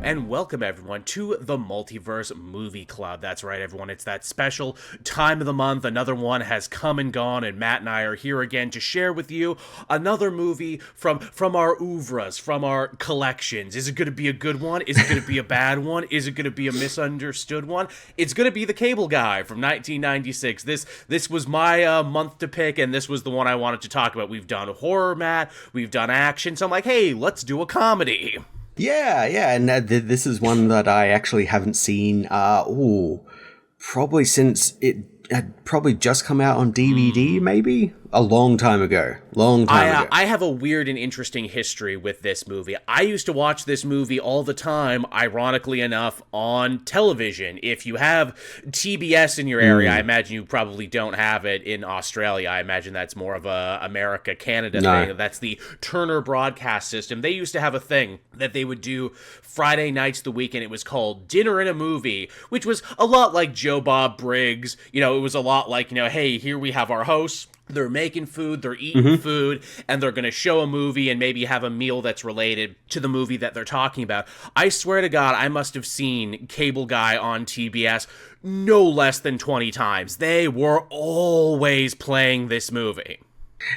and welcome everyone to the Multiverse Movie Club. That's right, everyone. It's that special time of the month. Another one has come and gone, and Matt and I are here again to share with you another movie from our oeuvres, from our collections. Is it going to be a good one? Is it going to be a bad one? Is it going to be a misunderstood one? It's going to be The Cable Guy from 1996. This was my month to pick, and this was the one I wanted to talk about. We've done horror, Matt. We've done action. So I'm like, hey, let's do a comedy. Yeah, and this is one that I actually haven't seen, probably since it had probably just come out on DVD, maybe? A long time ago. I have a weird and interesting history with this movie. I used to watch this movie all the time, ironically enough, on television. If you have TBS in your area, I imagine you probably don't have it in Australia. I imagine that's more of a America-Canada thing. That's the Turner broadcast system. They used to have a thing that they would do Friday nights the weekend. It was called Dinner and a Movie, which was a lot like Joe Bob Briggs. You know, it was a lot like, hey, here we have our hosts. They're making food, they're eating food, and they're going to show a movie and maybe have a meal that's related to the movie that they're talking about. I swear to God, I must have seen Cable Guy on TBS no less than 20 times. They were always playing this movie.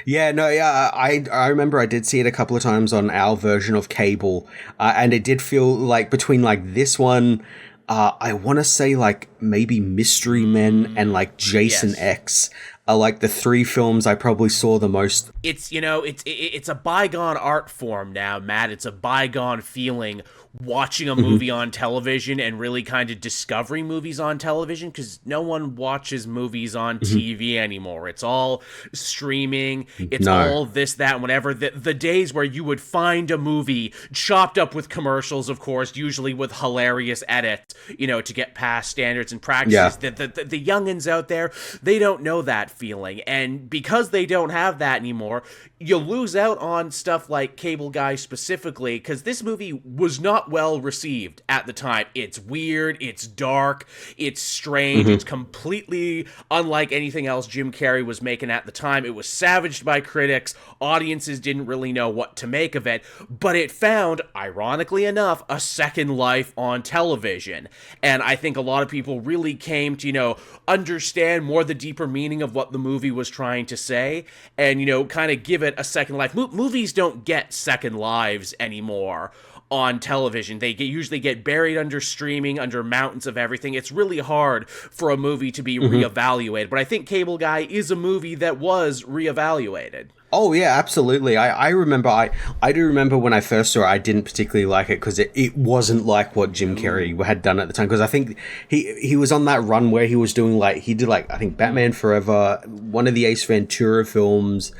I remember I did see it a couple of times on our version of cable, and it did feel like between like this one, I want to say like maybe Mystery Men and like Jason X. Like the three films I probably saw the most. It's a bygone art form now, Matt. It's a bygone feeling watching a movie on television and really kind of discovering movies on television, because no one watches movies on TV anymore. It's all streaming. It's all this, that, and whatever. The days where you would find a movie chopped up with commercials, of course, usually with hilarious edits, to get past standards and practices. Yeah. The youngins out there, they don't know that feeling. And because they don't have that anymore, you lose out on stuff like Cable Guy specifically, because this movie was not well received at the time. It's weird, it's dark, it's strange, it's completely unlike anything else Jim Carrey was making at the time. It was savaged by critics, audiences didn't really know what to make of it, but it found, ironically enough, a second life on television. And I think a lot of people really came to, understand more the deeper meaning of what the movie was trying to say, and, kind of give it a second life. Movies don't get second lives anymore on television. They usually get buried under streaming, under mountains of everything. It's really hard for a movie to be reevaluated. But I think Cable Guy is a movie that was reevaluated. Oh yeah, absolutely. I remember. I do remember when I first saw it, I didn't particularly like it because it wasn't like what Jim Carrey had done at the time. Because I think he was on that run where he was doing I think Batman Forever, one of the Ace Ventura films,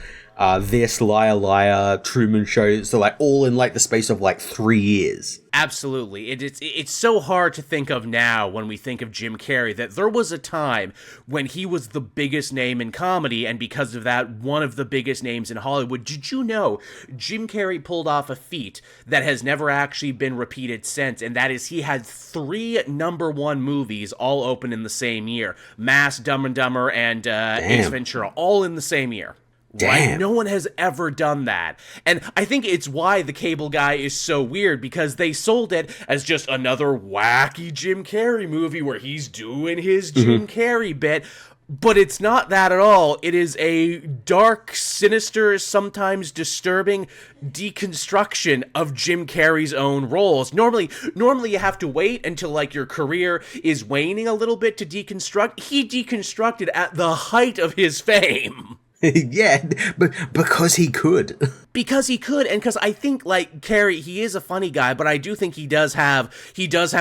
this Liar Liar, Truman Show, so all in the space of 3 years. Absolutely. It's so hard to think of now when we think of Jim Carrey that there was a time when he was the biggest name in comedy, and because of that, one of the biggest names in Hollywood. Did you know Jim Carrey pulled off a feat that has never actually been repeated since, and that is he had 3 number 1 movies all open in the same year. Mask, Dumb and Dumber, and Ace Ventura, all in the same year. Right? No one has ever done that. And I think it's why The Cable Guy is so weird, because they sold it as just another wacky Jim Carrey movie where he's doing his Jim Carrey bit. But it's not that at all. It is a dark, sinister, sometimes disturbing deconstruction of Jim Carrey's own roles. Normally you have to wait until your career is waning a little bit to deconstruct. He deconstructed at the height of his fame. Yeah, but because he could. Because he could, and because I think, Carrey, he is a funny guy, but I do think he does have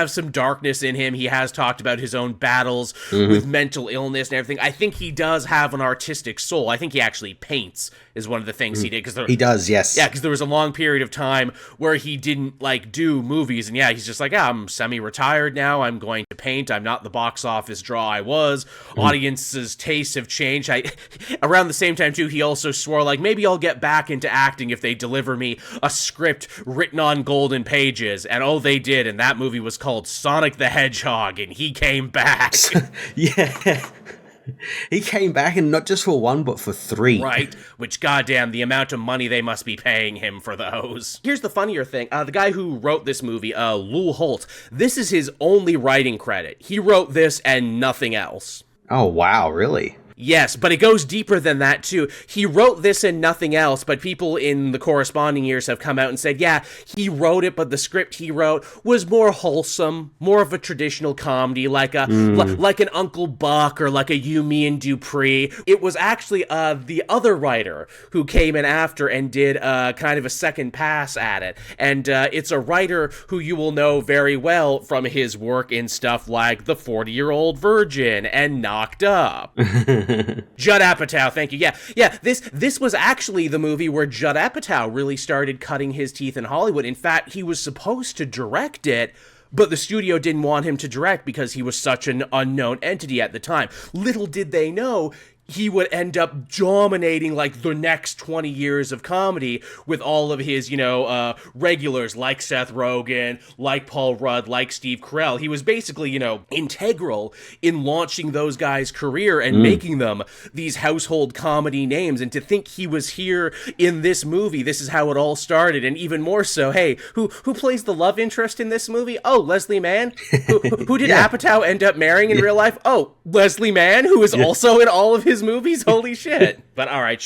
some darkness in him. He has talked about his own battles with mental illness and everything. I think he does have an artistic soul. I think he actually paints, is one of the things he did. He does, yes. Yeah, because there was a long period of time where he didn't, do movies, and he's just I'm semi-retired now, I'm going to paint, I'm not the box office draw I was. Audiences' tastes have changed. Around the same time, too, he also swore, maybe I'll get back into acting if they deliver me a script written on golden pages. And they did, and that movie was called Sonic the Hedgehog, and he came back. Yeah. He came back, and not just for one, but for three. Right, which goddamn, the amount of money they must be paying him for those. Here's the funnier thing, the guy who wrote this movie, Lou Holt, this is his only writing credit. He wrote this and nothing else. Oh, wow, really? Yes, but it goes deeper than that, too. He wrote this and nothing else, but people in the corresponding years have come out and said, yeah, he wrote it, but the script he wrote was more wholesome, more of a traditional comedy, like like an Uncle Buck or like a You, Me, and Dupree. It was actually the other writer who came in after and did kind of a second pass at it. And it's a writer who you will know very well from his work in stuff like The 40-Year-Old Virgin and Knocked Up. Judd Apatow, thank you. Yeah. This was actually the movie where Judd Apatow really started cutting his teeth in Hollywood. In fact, he was supposed to direct it, but the studio didn't want him to direct because he was such an unknown entity at the time. Little did they know he would end up dominating like the next 20 years of comedy with all of his, regulars like Seth Rogen, like Paul Rudd, like Steve Carell. He was basically, integral in launching those guys' career and making them these household comedy names. And to think he was here in this movie, this is how it all started. And even more so, hey, who plays the love interest in this movie? Oh, Leslie Mann. Who did Apatow end up marrying in real life? Oh, Leslie Mann, who is also in all of his movies. Holy shit. But all right,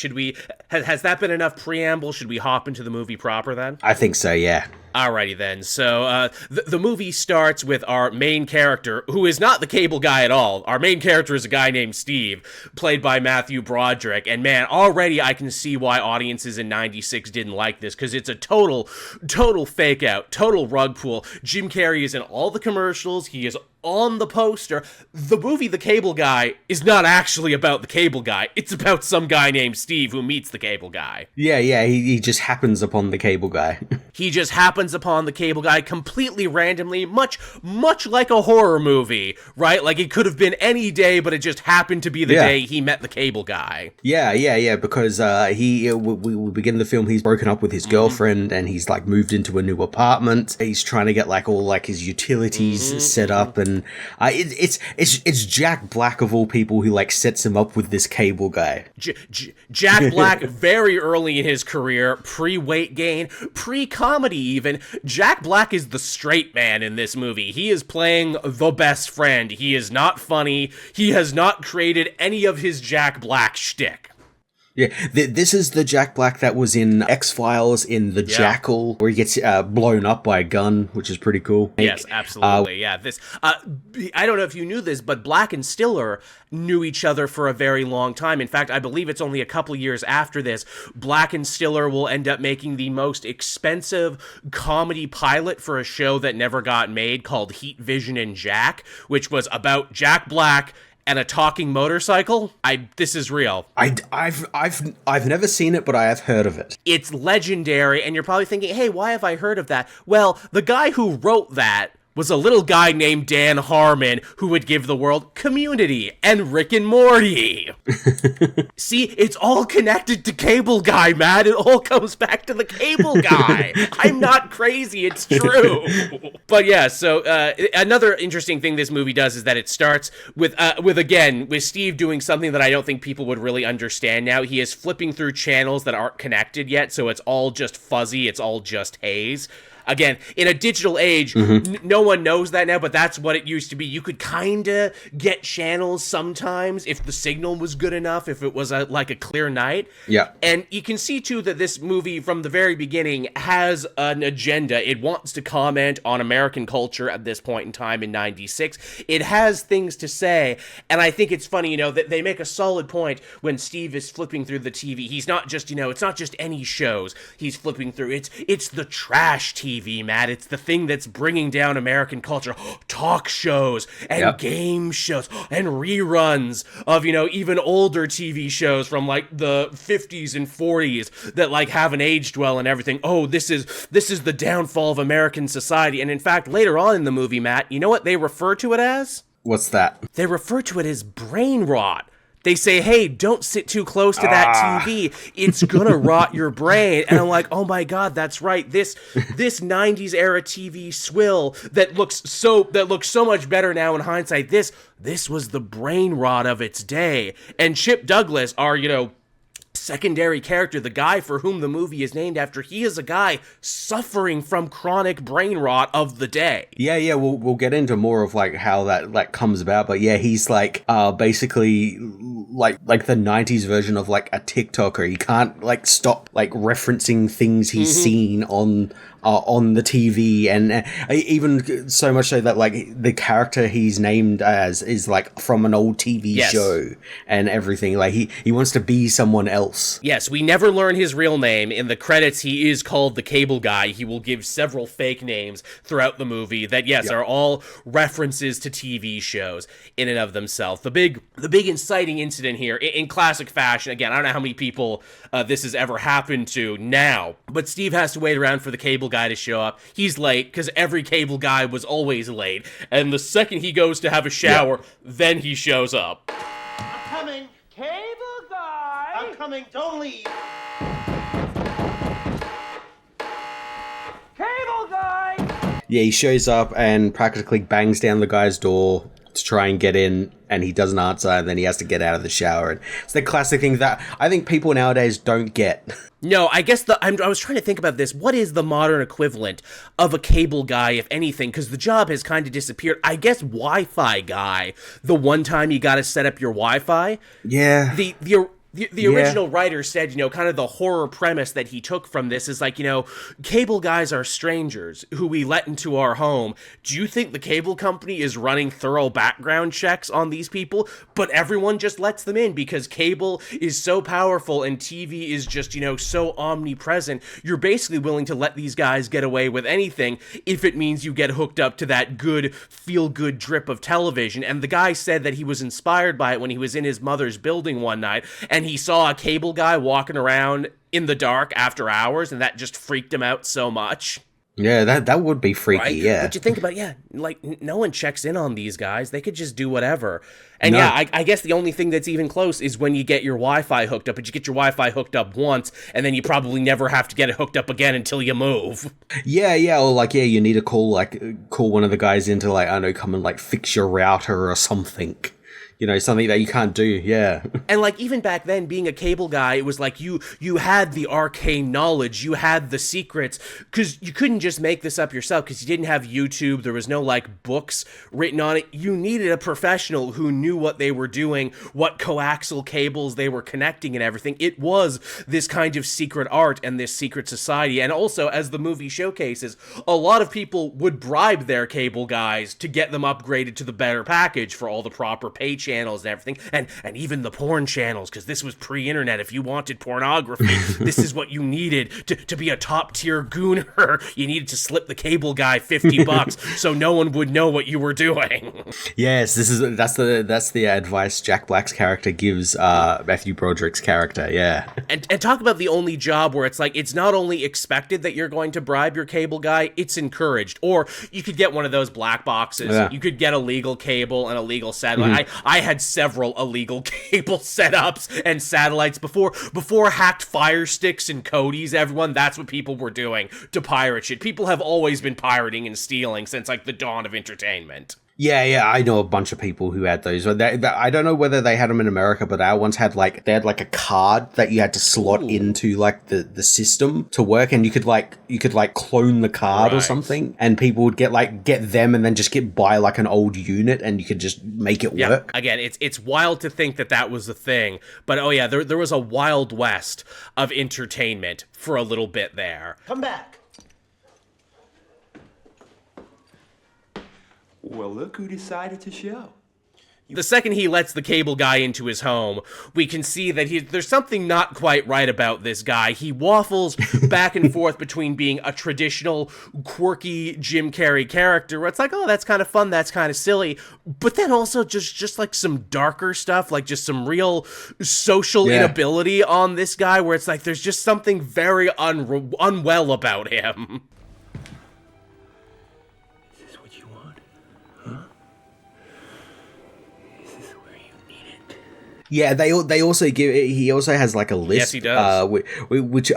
has that been enough preamble? Should we hop into the movie proper then? I think so, yeah. Alrighty then. So the movie starts with our main character, who is not the cable guy at all. Our main character is a guy named Steve, played by Matthew Broderick. And man, already I can see why audiences in 96 didn't like this, because it's a total fake out, total rug pull. Jim Carrey is in all the commercials. He is on the poster. The movie The Cable Guy is not actually about the cable guy. It's about some guy named Steve who meets the cable guy. Yeah, he just happens upon the cable guy. He just happens upon the cable guy completely randomly, much like a horror movie, right? Like it could have been any day, but it just happened to be the day he met the cable guy. Yeah, because we begin the film, he's broken up with his girlfriend and he's like moved into a new apartment. He's trying to get like all like his utilities set up, and it's Jack Black of all people who like sets him up with this cable guy. Jack Black, very early in his career, pre-weight gain, pre-comedy even, Jack Black is the straight man in this movie. He is playing the best friend. He is not funny. He has not created any of his Jack Black shtick. Yeah, this is the Jack Black that was in X-Files, in The Jackal, where he gets blown up by a gun, which is pretty cool. Yes, absolutely. This. I don't know if you knew this, but Black and Stiller knew each other for a very long time. In fact, I believe it's only a couple years after this, Black and Stiller will end up making the most expensive comedy pilot for a show that never got made called Heat, Vision, and Jack, which was about Jack Black and a talking motorcycle. This is real. I've never seen it, but I have heard of it. It's legendary, and you're probably thinking, hey, why have I heard of that? Well, the guy who wrote that was a little guy named Dan Harmon who would give the world Community and Rick and Morty. See, it's all connected to Cable Guy, Matt. It all comes back to the Cable Guy. I'm not crazy. It's true. But yeah, so another interesting thing this movie does is that it starts with Steve doing something that I don't think people would really understand now. He is flipping through channels that aren't connected yet, so it's all just fuzzy. It's all just haze. Again, in a digital age, no one knows that now, but that's what it used to be. You could kind of get channels sometimes if the signal was good enough, if it was like a clear night. Yeah. And you can see, too, that this movie from the very beginning has an agenda. It wants to comment on American culture at this point in time in 96. It has things to say, and I think it's funny, that they make a solid point when Steve is flipping through the TV. He's not just, it's not just any shows he's flipping through. It's the trash TV. Matt. It's the thing that's bringing down American culture. Talk shows and game shows and reruns of, even older TV shows from like the 50s and 40s that like haven't aged well and everything. Oh, this is the downfall of American society. And in fact, later on in the movie, Matt, you know what they refer to it as? What's that? They refer to it as brain rot. they say, hey, don't sit too close to that TV. It's gonna rot your brain. And I'm like, oh my God, that's right. This 90s era TV swill that looks so much better now in hindsight. This was the brain rot of its day. And Chip Douglas, our, secondary character, the guy for whom the movie is named after, he is a guy suffering from chronic brain rot of the day. Yeah, we'll get into more of like how that comes about, but yeah, he's like basically like the 90s version of like a TikToker. He can't like stop like referencing things he's seen on the TV, and even so much so that like the character he's named as is like from an old TV show and everything. Like he wants to be someone else. Yes, we never learn his real name. In the credits, he is called the Cable Guy. He will give several fake names throughout the movie that, are all references to TV shows in and of themselves. The big inciting incident here, in classic fashion, again, I don't know how many people this has ever happened to now, but Steve has to wait around for the Cable Guy to show up. He's late, because every Cable Guy was always late, and the second he goes to have a shower, then he shows up. I'm coming! Cable Guy! I'm coming, don't leave! Cable Guy! Yeah, he shows up and practically bangs down the guy's door to try and get in, and he doesn't answer, and then he has to get out of the shower. And it's the classic thing that I think people nowadays don't get. No, I guess I was trying to think about this. What is the modern equivalent of a Cable Guy, if anything? Because the job has kind of disappeared. I guess Wi-Fi guy. The one time you got to set up your Wi-Fi. Yeah. The original writer said, kind of the horror premise that he took from this is like, cable guys are strangers who we let into our home. Do you think the cable company is running thorough background checks on these people? But everyone just lets them in because cable is so powerful and TV is just, so omnipresent. You're basically willing to let these guys get away with anything if it means you get hooked up to that good, feel-good drip of television. And the guy said that he was inspired by it when he was in his mother's building one night, and he saw a cable guy walking around in the dark after hours, and that just freaked him out so much. Yeah, that would be freaky, right? Yeah. But you think about, like, no one checks in on these guys. They could just do whatever. And I guess the only thing that's even close is when you get your Wi-Fi hooked up, but you get your Wi-Fi hooked up once, and then you probably never have to get it hooked up again until you move. Yeah, or like, you need to call one of the guys in to, like, I don't know, come and, like, fix your router or something. Something that you can't do, yeah. And, like, even back then, being a cable guy, it was like you had the arcane knowledge, you had the secrets, because you couldn't just make this up yourself, because you didn't have YouTube, there was no, like, books written on it. You needed a professional who knew what they were doing, what coaxial cables they were connecting and everything. It was this kind of secret art and this secret society. And also, as the movie showcases, a lot of people would bribe their cable guys to get them upgraded to the better package for all the proper pay channels and everything, and even the porn channels, because this was pre-internet. If you wanted pornography, this is what you needed to be a top-tier gooner. You needed to slip the cable guy $50 so no one would know what you were doing. Yes, that's the advice Jack Black's character gives Matthew Broderick's character, yeah. And talk about the only job where it's like, it's not only expected that you're going to bribe your cable guy, it's encouraged. Or you could get one of those black boxes. Yeah. You could get a legal cable and a legal satellite. I had several illegal cable setups and satellites before hacked Fire Sticks and Kodys, everyone. That's what people were doing to pirate shit. People have always been pirating and stealing since, like, the dawn of entertainment. Yeah, I know a bunch of people who had those. I don't know whether they had them in America, but our ones had like a card that you had to slot into like the system to work, and you could clone the card or something, and people would get them and then just buy like an old unit, and you could just make it work. Again, it's wild to think that was a thing, but there was a wild west of entertainment for a little bit there. Come back. Well, look who decided to show. The second he lets the cable guy into his home, we can see that there's something not quite right about this guy. He waffles back and forth between being a traditional, quirky Jim Carrey character, where it's like, oh, that's kind of fun, that's kind of silly, but then also just like some darker stuff, like just some real social inability on this guy, where it's like there's just something very unwell about him. Yeah, they also give. He also has like a list. Yes, he does. Which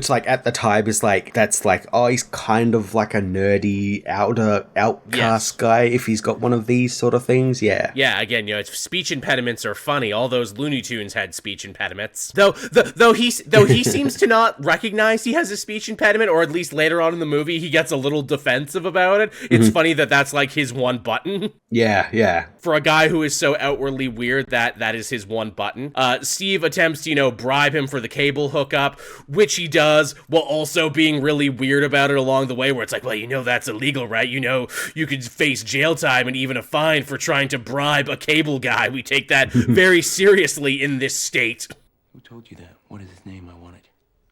like at the time is like that's like, oh, he's kind of like a nerdy outcast guy if he's got one of these sort of things. Yeah. Yeah. Again, it's speech impediments are funny. All those Looney Tunes had speech impediments. Though he seems to not recognize he has a speech impediment, or at least later on in the movie he gets a little defensive about it. It's funny that that's like his one button. Yeah. For a guy who is so outwardly weird, that is his one button. Steve attempts to, bribe him for the cable hookup, which he does, while also being really weird about it along the way, where it's like, well, that's illegal, right? You could face jail time and even a fine for trying to bribe a cable guy. We take that very seriously in this state. Who told you that? What is his name? I want it.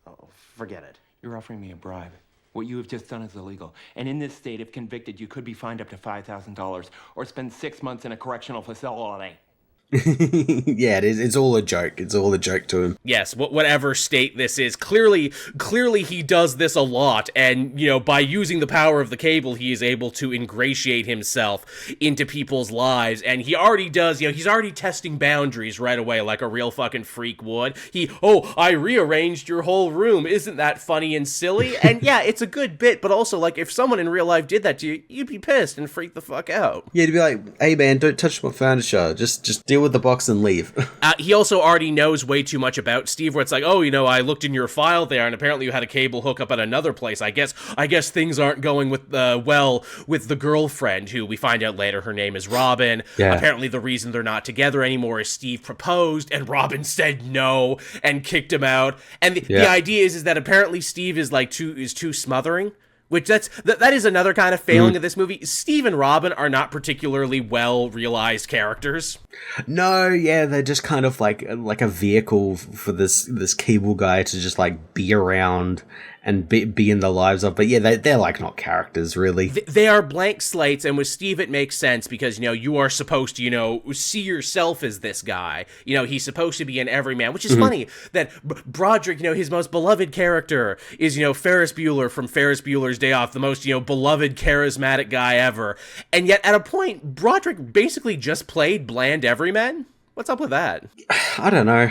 Oh, forget it. You're offering me a bribe. What you have just done is illegal. And in this state, if convicted, you could be fined up to $5,000 or spend 6 months in a correctional facility. Yeah, it is. It's all a joke. It's all a joke to him. Yes, whatever state this is. Clearly he does this a lot, and, by using the power of the cable, he is able to ingratiate himself into people's lives, and he already does, he's already testing boundaries right away, like a real fucking freak would. I rearranged your whole room. Isn't that funny and silly? And yeah, it's a good bit, but also, like, if someone in real life did that to you, you'd be pissed and freak the fuck out. Yeah, to be like, hey man, don't touch my furniture. Just deal with the box and leave. He also already knows way too much about Steve, where it's like, I looked in your file there, and apparently you had a cable hookup at another place. I guess things aren't going with the girlfriend, who we find out later her name is Robin. Yeah. Apparently the reason they're not together anymore is Steve proposed, and Robin said no and kicked him out. And the idea is that apparently Steve is too smothering. Which that is another kind of failing of this movie. Steve and Robin are not particularly well realized characters. No, yeah, they're just kind of like a vehicle for this cable guy to just like be around and be in the lives of. But yeah, they're like not characters really. They are blank slates, and with Steve it makes sense because you are supposed to see yourself as this guy. He's supposed to be an everyman, which is funny that Broderick, his most beloved character is Ferris Bueller from Ferris Bueller's Day Off, the most beloved charismatic guy ever, and yet at a point Broderick basically just played bland everyman. What's up with that? I don't know.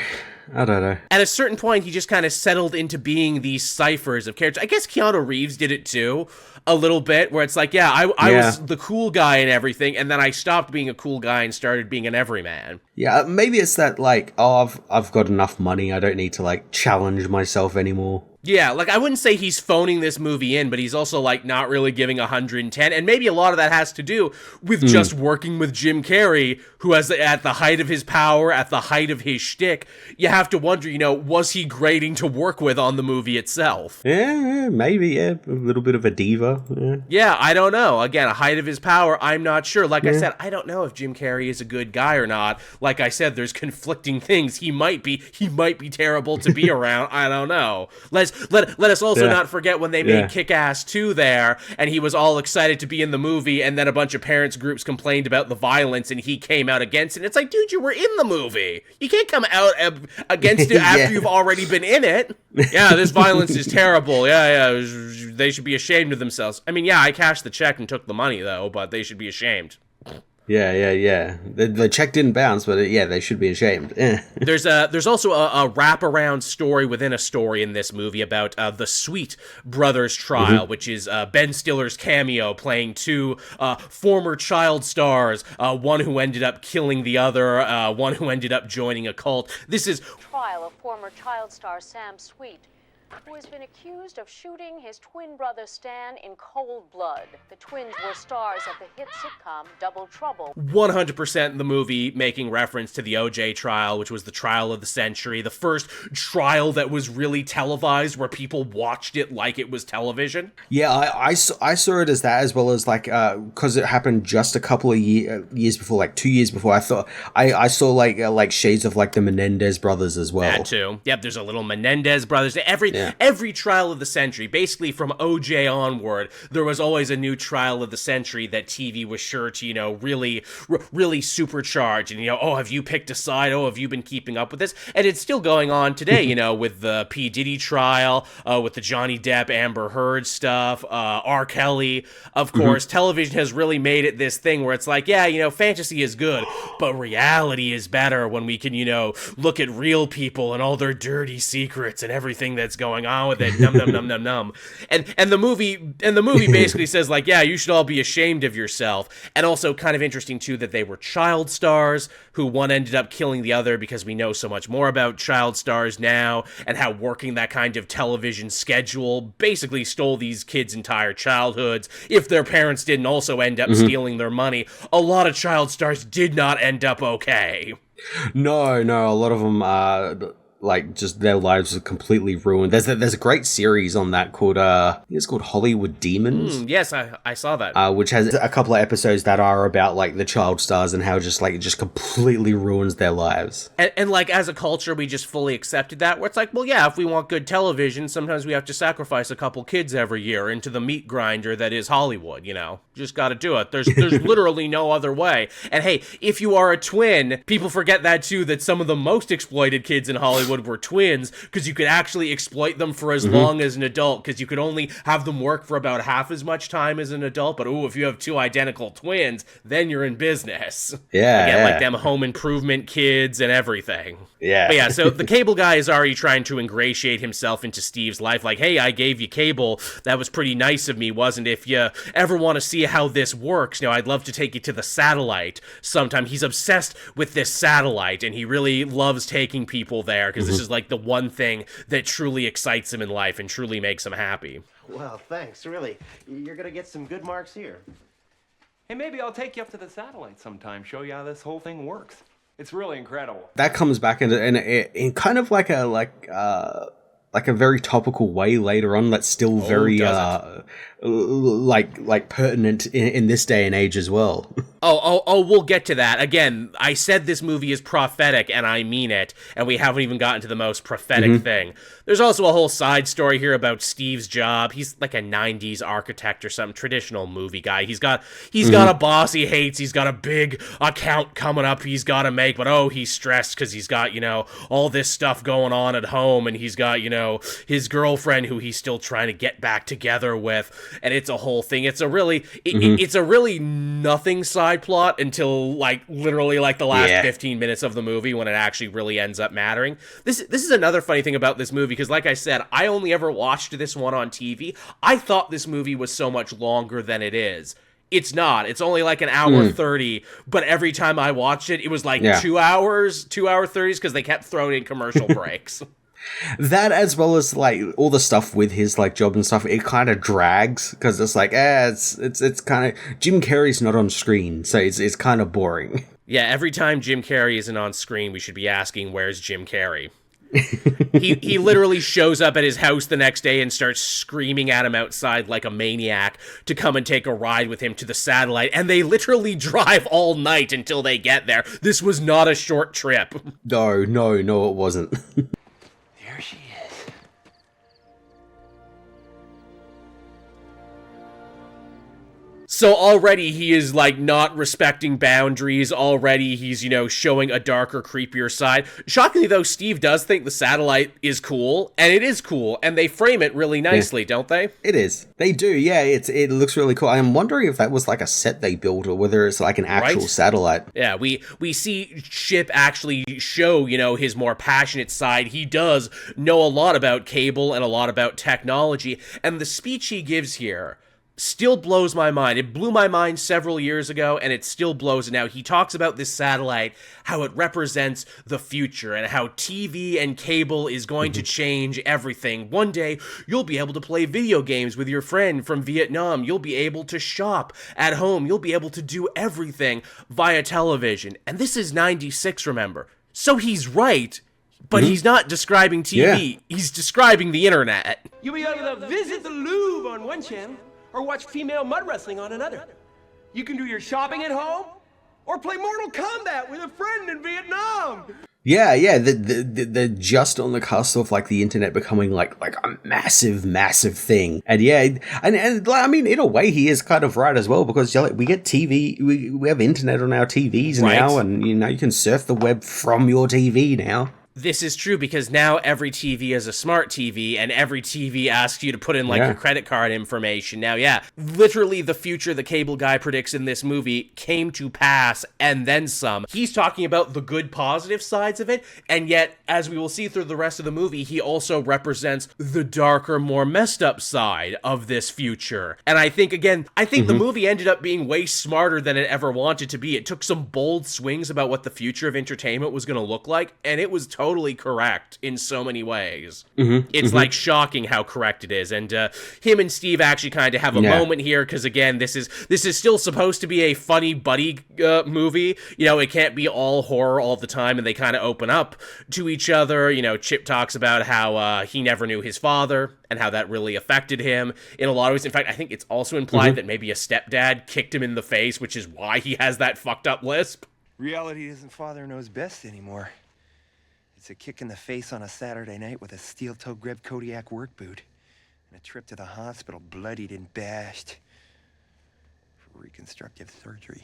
At a certain point, he just kind of settled into being these ciphers of characters. I guess Keanu Reeves did it too, a little bit, where it's like, I was the cool guy and everything, and then I stopped being a cool guy and started being an everyman. Yeah, maybe it's that like, I've got enough money, I don't need to like challenge myself anymore. Yeah, like, I wouldn't say he's phoning this movie in, but he's also, like, not really giving 110, and maybe a lot of that has to do with just working with Jim Carrey, who has, at the height of his power, at the height of his shtick, you have to wonder, was he grating to work with on the movie itself? Yeah, maybe, a little bit of a diva. Yeah, I don't know. Again, a height of his power, I'm not sure. Like I said, I don't know if Jim Carrey is a good guy or not. Like I said, there's conflicting things. He might be terrible to be around. I don't know. Let us also not forget when they made Kick-Ass 2 there, and he was all excited to be in the movie, and then a bunch of parents groups complained about the violence, and he came out against it. It's like, dude, you were in the movie. You can't come out against it after you've already been in it. Yeah, this violence is terrible. Yeah, they should be ashamed of themselves. I mean, yeah, I cashed the check and took the money, though, but they should be ashamed. Yeah. The check didn't bounce, but they should be ashamed. There's also a wraparound story within a story in this movie about the Sweet Brothers trial, which is Ben Stiller's cameo playing two former child stars, one who ended up killing the other, one who ended up joining a cult. This is trial of former child star Sam Sweet, who has been accused of shooting his twin brother Stan in cold blood. The twins were stars of the hit sitcom Double Trouble. 100% the movie making reference to the O.J. trial, which was the trial of the century, the first trial that was really televised, where people watched it like it was television. Yeah, I saw it as that, as well as like, because it happened just a couple of years before, like 2 years before. I thought I saw like shades of like the Menendez brothers as well. That too. Yep, there's a little Menendez brothers. Everything every trial of the century, basically from OJ onward, there was always a new trial of the century that TV was sure to, really supercharge. And, oh, have you picked a side? Oh, have you been keeping up with this? And it's still going on today, with the P. Diddy trial, with the Johnny Depp, Amber Heard stuff, R. Kelly. Of course, television has really made it this thing where it's like, fantasy is good, but reality is better when we can, look at real people and all their dirty secrets and everything that's going on with it. Num num num num num. And the movie basically says like, you should all be ashamed of yourself. And also kind of interesting too that they were child stars who one ended up killing the other because we know so much more about child stars now and how working that kind of television schedule basically stole these kids' entire childhoods. If their parents didn't also end up stealing their money, a lot of child stars did not end up okay. No, a lot of them just their lives are completely ruined. There's a great series on that called I think it's called Hollywood Demons. Yes, I saw that. Which has a couple of episodes that are about like the child stars and how it just completely ruins their lives. And like as a culture, we just fully accepted that. Where it's like, well, if we want good television, sometimes we have to sacrifice a couple kids every year into the meat grinder that is Hollywood. Just got to do it. There's literally no other way. And hey, if you are a twin, people forget that too. That some of the most exploited kids in Hollywood were twins because you could actually exploit them for as long as an adult because you could only have them work for about half as much time as an adult. But if you have two identical twins, then you're in business. Again, like them Home Improvement kids and everything. But so the cable guy is already trying to ingratiate himself into Steve's life. Like, hey, I gave you cable. That was pretty nice of me, wasn't it? If you ever want to see how this works, I'd love to take you to the satellite sometime. He's obsessed with this satellite and he really loves taking people there because this is like the one thing that truly excites him in life and truly makes him happy. Well, thanks, really. You're gonna get some good marks here. Hey, maybe I'll take you up to the satellite sometime, show you how this whole thing works. It's really incredible. That comes back in kind of like a very topical way later on. That's still very pertinent in this day and age as well. We'll get to that. Again, I said this movie is prophetic, and I mean it, and we haven't even gotten to the most prophetic thing. There's also a whole side story here about Steve's job. He's like a 90s architect or some traditional movie guy. He's got a boss he hates. He's got a big account coming up he's got to make, but he's stressed because he's got, all this stuff going on at home, and he's got, his girlfriend who he's still trying to get back together with, and it's a whole thing. It's a really nothing side plot until literally the last 15 minutes of the movie when it actually really ends up mattering. This is another funny thing about this movie because like I said, I only ever watched this one on TV. I thought this movie was so much longer than it is. It's not. It's only like an hour 30, but every time I watched it, it was 2 hours, 2 hour 30s because they kept throwing in commercial breaks. That as well as all the stuff with his job and stuff, it kind of drags because it's it's kind of Jim Carrey's not on screen, so it's kind of boring. Yeah, every time Jim Carrey isn't on screen, we should be asking, where's Jim Carrey? he literally shows up at his house the next day and starts screaming at him outside like a maniac to come and take a ride with him to the satellite, and they literally drive all night until they get there. This was not a short trip. No, it wasn't. There she is. So already he is not respecting boundaries. Already he's, showing a darker, creepier side. Shockingly though, Steve does think the satellite is cool, and it is cool, and they frame it really nicely, don't they? It is. They do, yeah. It looks really cool. I'm wondering if that was a set they built or whether it's an actual satellite. Yeah, we see Chip actually show, his more passionate side. He does know a lot about cable and a lot about technology, and the speech he gives here still blows my mind. It blew my mind several years ago, and it still blows it now. He talks about this satellite, how it represents the future, and how TV and cable is going to change everything. One day, you'll be able to play video games with your friend from Vietnam. You'll be able to shop at home. You'll be able to do everything via television. And this is 96, remember. So he's right, but he's not describing TV. Yeah. He's describing the internet. You'll be able to visit the Louvre on one channel, or watch female mud wrestling on another. You can do your shopping at home, or play Mortal Kombat with a friend in Vietnam. Yeah. They're just on the cusp of like the internet becoming like a massive thing. And yeah, and I mean, in a way, he is kind of right as well, because we get TV, we have internet on our TVs now, and you can surf the web from your TV now. This is true, because now every TV is a smart TV, and every TV asks you to put in, like, your credit card information. Now, literally the future the cable guy predicts in this movie came to pass, and then some. He's talking about the good, positive sides of it, and yet, as we will see through the rest of the movie, he also represents the darker, more messed up side of this future. And I think, again, the movie ended up being way smarter than it ever wanted to be. It took some bold swings about what the future of entertainment was going to look like, and it was totally correct in so many ways. It's like shocking how correct it is. And him and Steve actually kind of have a moment here, because again, this is still supposed to be a funny buddy movie. It can't be all horror all the time, and they kind of open up to each other. Chip talks about how he never knew his father and how that really affected him in a lot of ways. In fact, I think it's also implied that maybe a stepdad kicked him in the face, which is why he has that fucked up lisp. Reality isn't father knows best anymore. It's a kick in the face on a Saturday night with a steel-toe grip Kodiak work boot. And a trip to the hospital bloodied and bashed. For reconstructive surgery.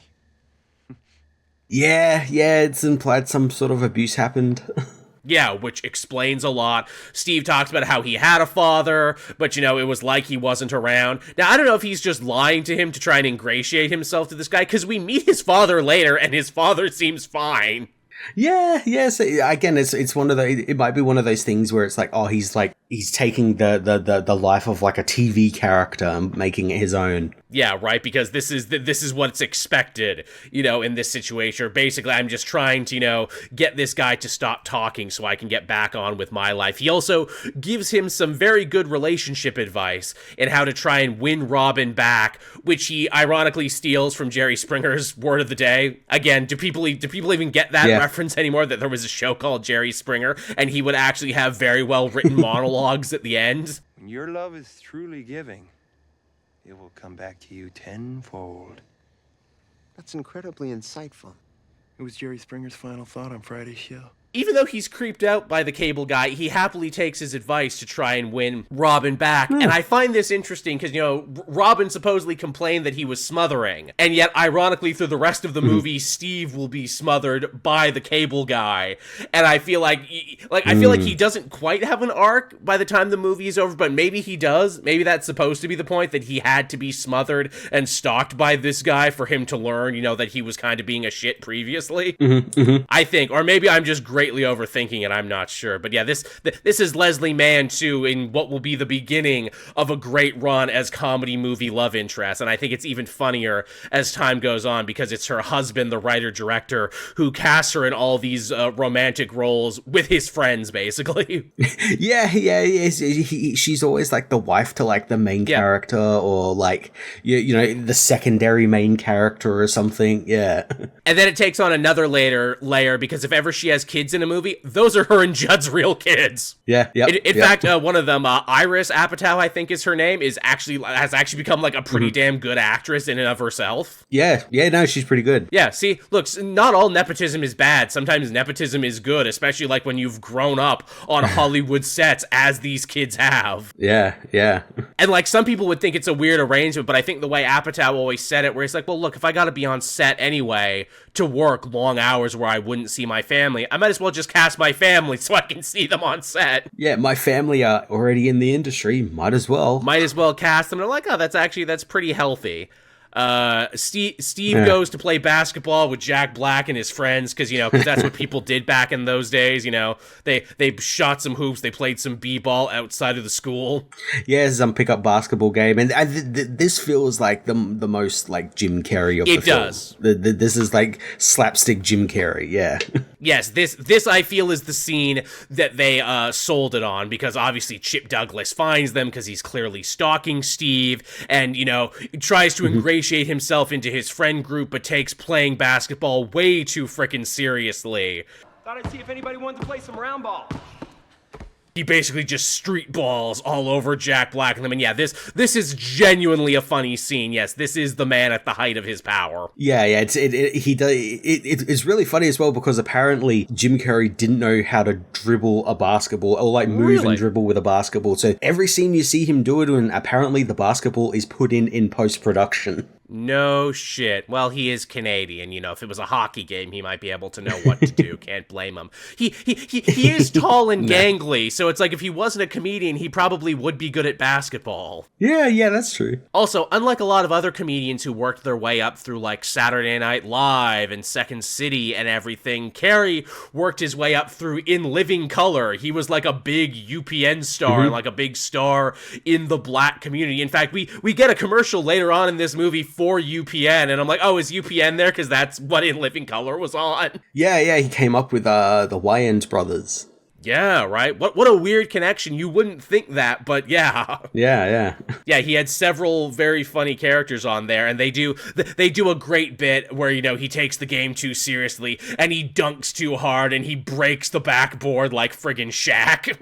Yeah, it's implied some sort of abuse happened. Yeah, which explains a lot. Steve talks about how he had a father, but, it was like he wasn't around. Now, I don't know if he's just lying to him to try and ingratiate himself to this guy, because we meet his father later, and his father seems fine. Yeah. So again, it's one of the. It might be one of those things where it's like, oh, he's taking the life of like a TV character and making it his own. Yeah, right. Because this is what's expected, in this situation. Or basically, I'm just trying to, get this guy to stop talking so I can get back on with my life. He also gives him some very good relationship advice in how to try and win Robin back, which he ironically steals from Jerry Springer's Word of the Day. Again, do people even get that reference anymore? That there was a show called Jerry Springer, and he would actually have very well written monologues at the end. When your love is truly giving, it will come back to you tenfold. That's incredibly insightful. It was Jerry Springer's final thought on Friday's show. Even though he's creeped out by the cable guy, he happily takes his advice to try and win Robin back. And I find this interesting because, Robin supposedly complained that he was smothering. And yet, ironically, through the rest of the movie, Steve will be smothered by the cable guy. And I feel like he doesn't quite have an arc by the time the movie is over, but maybe he does. Maybe that's supposed to be the point, that he had to be smothered and stalked by this guy for him to learn, that he was kind of being a shit previously. I think. Or maybe I'm just greatly overthinking it, I'm not sure. But yeah, this is Leslie Mann too, in what will be the beginning of a great run as comedy movie love interest. And I think it's even funnier as time goes on, because it's her husband, the writer-director, who casts her in all these romantic roles with his friends, basically. Yeah. She's always like the wife to like the main character, or like, the secondary main character or something. Yeah. And then it takes on another layer, because if ever she has kids in a movie, those are her and Judd's real kids. Yeah. In fact, one of them, Iris Apatow, I think is her name, has actually become like a pretty damn good actress in and of herself. Yeah, no, she's pretty good. Yeah, see, look, not all nepotism is bad. Sometimes nepotism is good, especially like when you've grown up on Hollywood sets, as these kids have. Yeah. And like, some people would think it's a weird arrangement, but I think the way Apatow always said it, where he's like, well, look, if I gotta be on set anyway to work long hours where I wouldn't see my family, I might as well just cast my family so I can see them on set. Yeah, my family are already in the industry. Might as well cast them. And they're like, oh, that's pretty healthy. Steve goes to play basketball with Jack Black and his friends, because that's what people did back in those days. They shot some hoops, they played some b-ball outside of the school. Yeah, some pickup basketball game, and this feels like the most like Jim Carrey of the film. It does. This is like slapstick Jim Carrey. Yeah. Yes, this I feel is the scene that they sold it on, because obviously Chip Douglas finds them because he's clearly stalking Steve, and tries to ingratiate himself into his friend group, but takes playing basketball way too frickin' seriously. Thought I'd see if anybody wanted to play some round ball. He basically just street balls all over Jack Black and them. And yeah, this is genuinely a funny scene. Yes, this is the man at the height of his power. Yeah, it's really funny as well, because apparently Jim Carrey didn't know how to dribble a basketball, or like move and dribble with a basketball. So every scene you see him do it, and apparently the basketball is put in post-production. No shit. Well, he is Canadian. You know, if it was a hockey game, he might be able to know what to do. Can't blame him. He is tall and gangly, so it's like if he wasn't a comedian, he probably would be good at basketball. Yeah, that's true. Also, unlike a lot of other comedians who worked their way up through like Saturday Night Live and Second City and everything, Carrey worked his way up through In Living Color. He was like a big UPN star, and like a big star in the black community. In fact, we get a commercial later on in this movie for UPN, and I'm like, oh, is UPN there? Because that's what In Living Color was on. Yeah, he came up with the Wayans brothers. Yeah, right? What a weird connection. You wouldn't think that, but yeah. Yeah. Yeah, he had several very funny characters on there, and they do a great bit where, you know, he takes the game too seriously, and he dunks too hard, and he breaks the backboard like friggin' Shaq.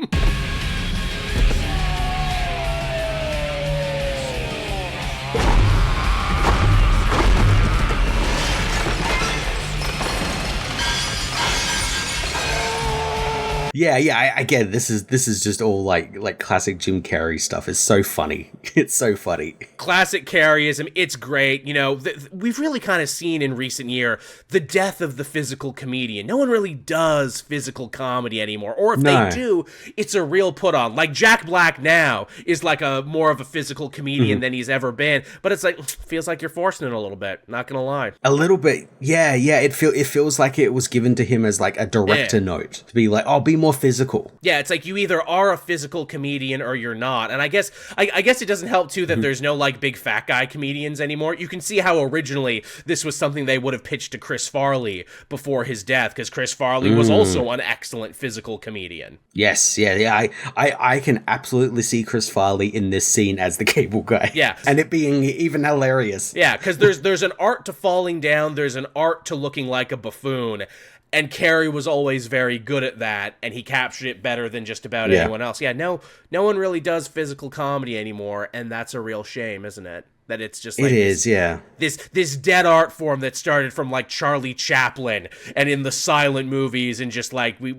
Yeah, I get it. This is just all like classic Jim Carrey stuff. It's so funny. It's so funny. Classic Carreyism. It's great. You know, we've really kind of seen in recent year the death of the physical comedian. No one really does physical comedy anymore. Or if they do, it's a real put on. Like Jack Black now is like a more of a physical comedian than he's ever been. But it's like, feels like you're forcing it a little bit. Not gonna lie. A little bit. Yeah. It feels like it was given to him as like a director note to be like, oh, be more physical. Yeah, it's like you either are a physical comedian or you're not. And I guess it doesn't help too that there's no like big fat guy comedians anymore. You can see how originally this was something they would have pitched to Chris Farley before his death, because Chris Farley was also an excellent physical comedian. Yes, yeah. I can absolutely see Chris Farley in this scene as the cable guy. Yeah. And it being even hilarious. Yeah, because there's an art to falling down, there's an art to looking like a buffoon. And Carrey was always very good at that, and he captured it better than just about anyone else. Yeah, no one really does physical comedy anymore, and that's a real shame, isn't it? That it's just like this dead art form that started from like Charlie Chaplin and in the silent movies, and just like we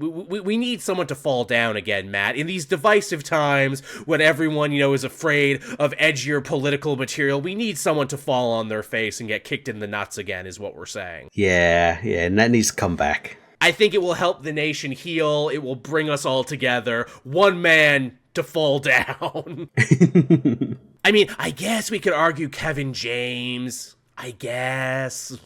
need someone to fall down again, Matt. In these divisive times when everyone, you know, is afraid of edgier political material, we need someone to fall on their face and get kicked in the nuts again, is what we're saying. Yeah, and that needs to come back. I think it will help the nation heal. It will bring us all together. One man to fall down. I mean, I guess we could argue Kevin James. I guess.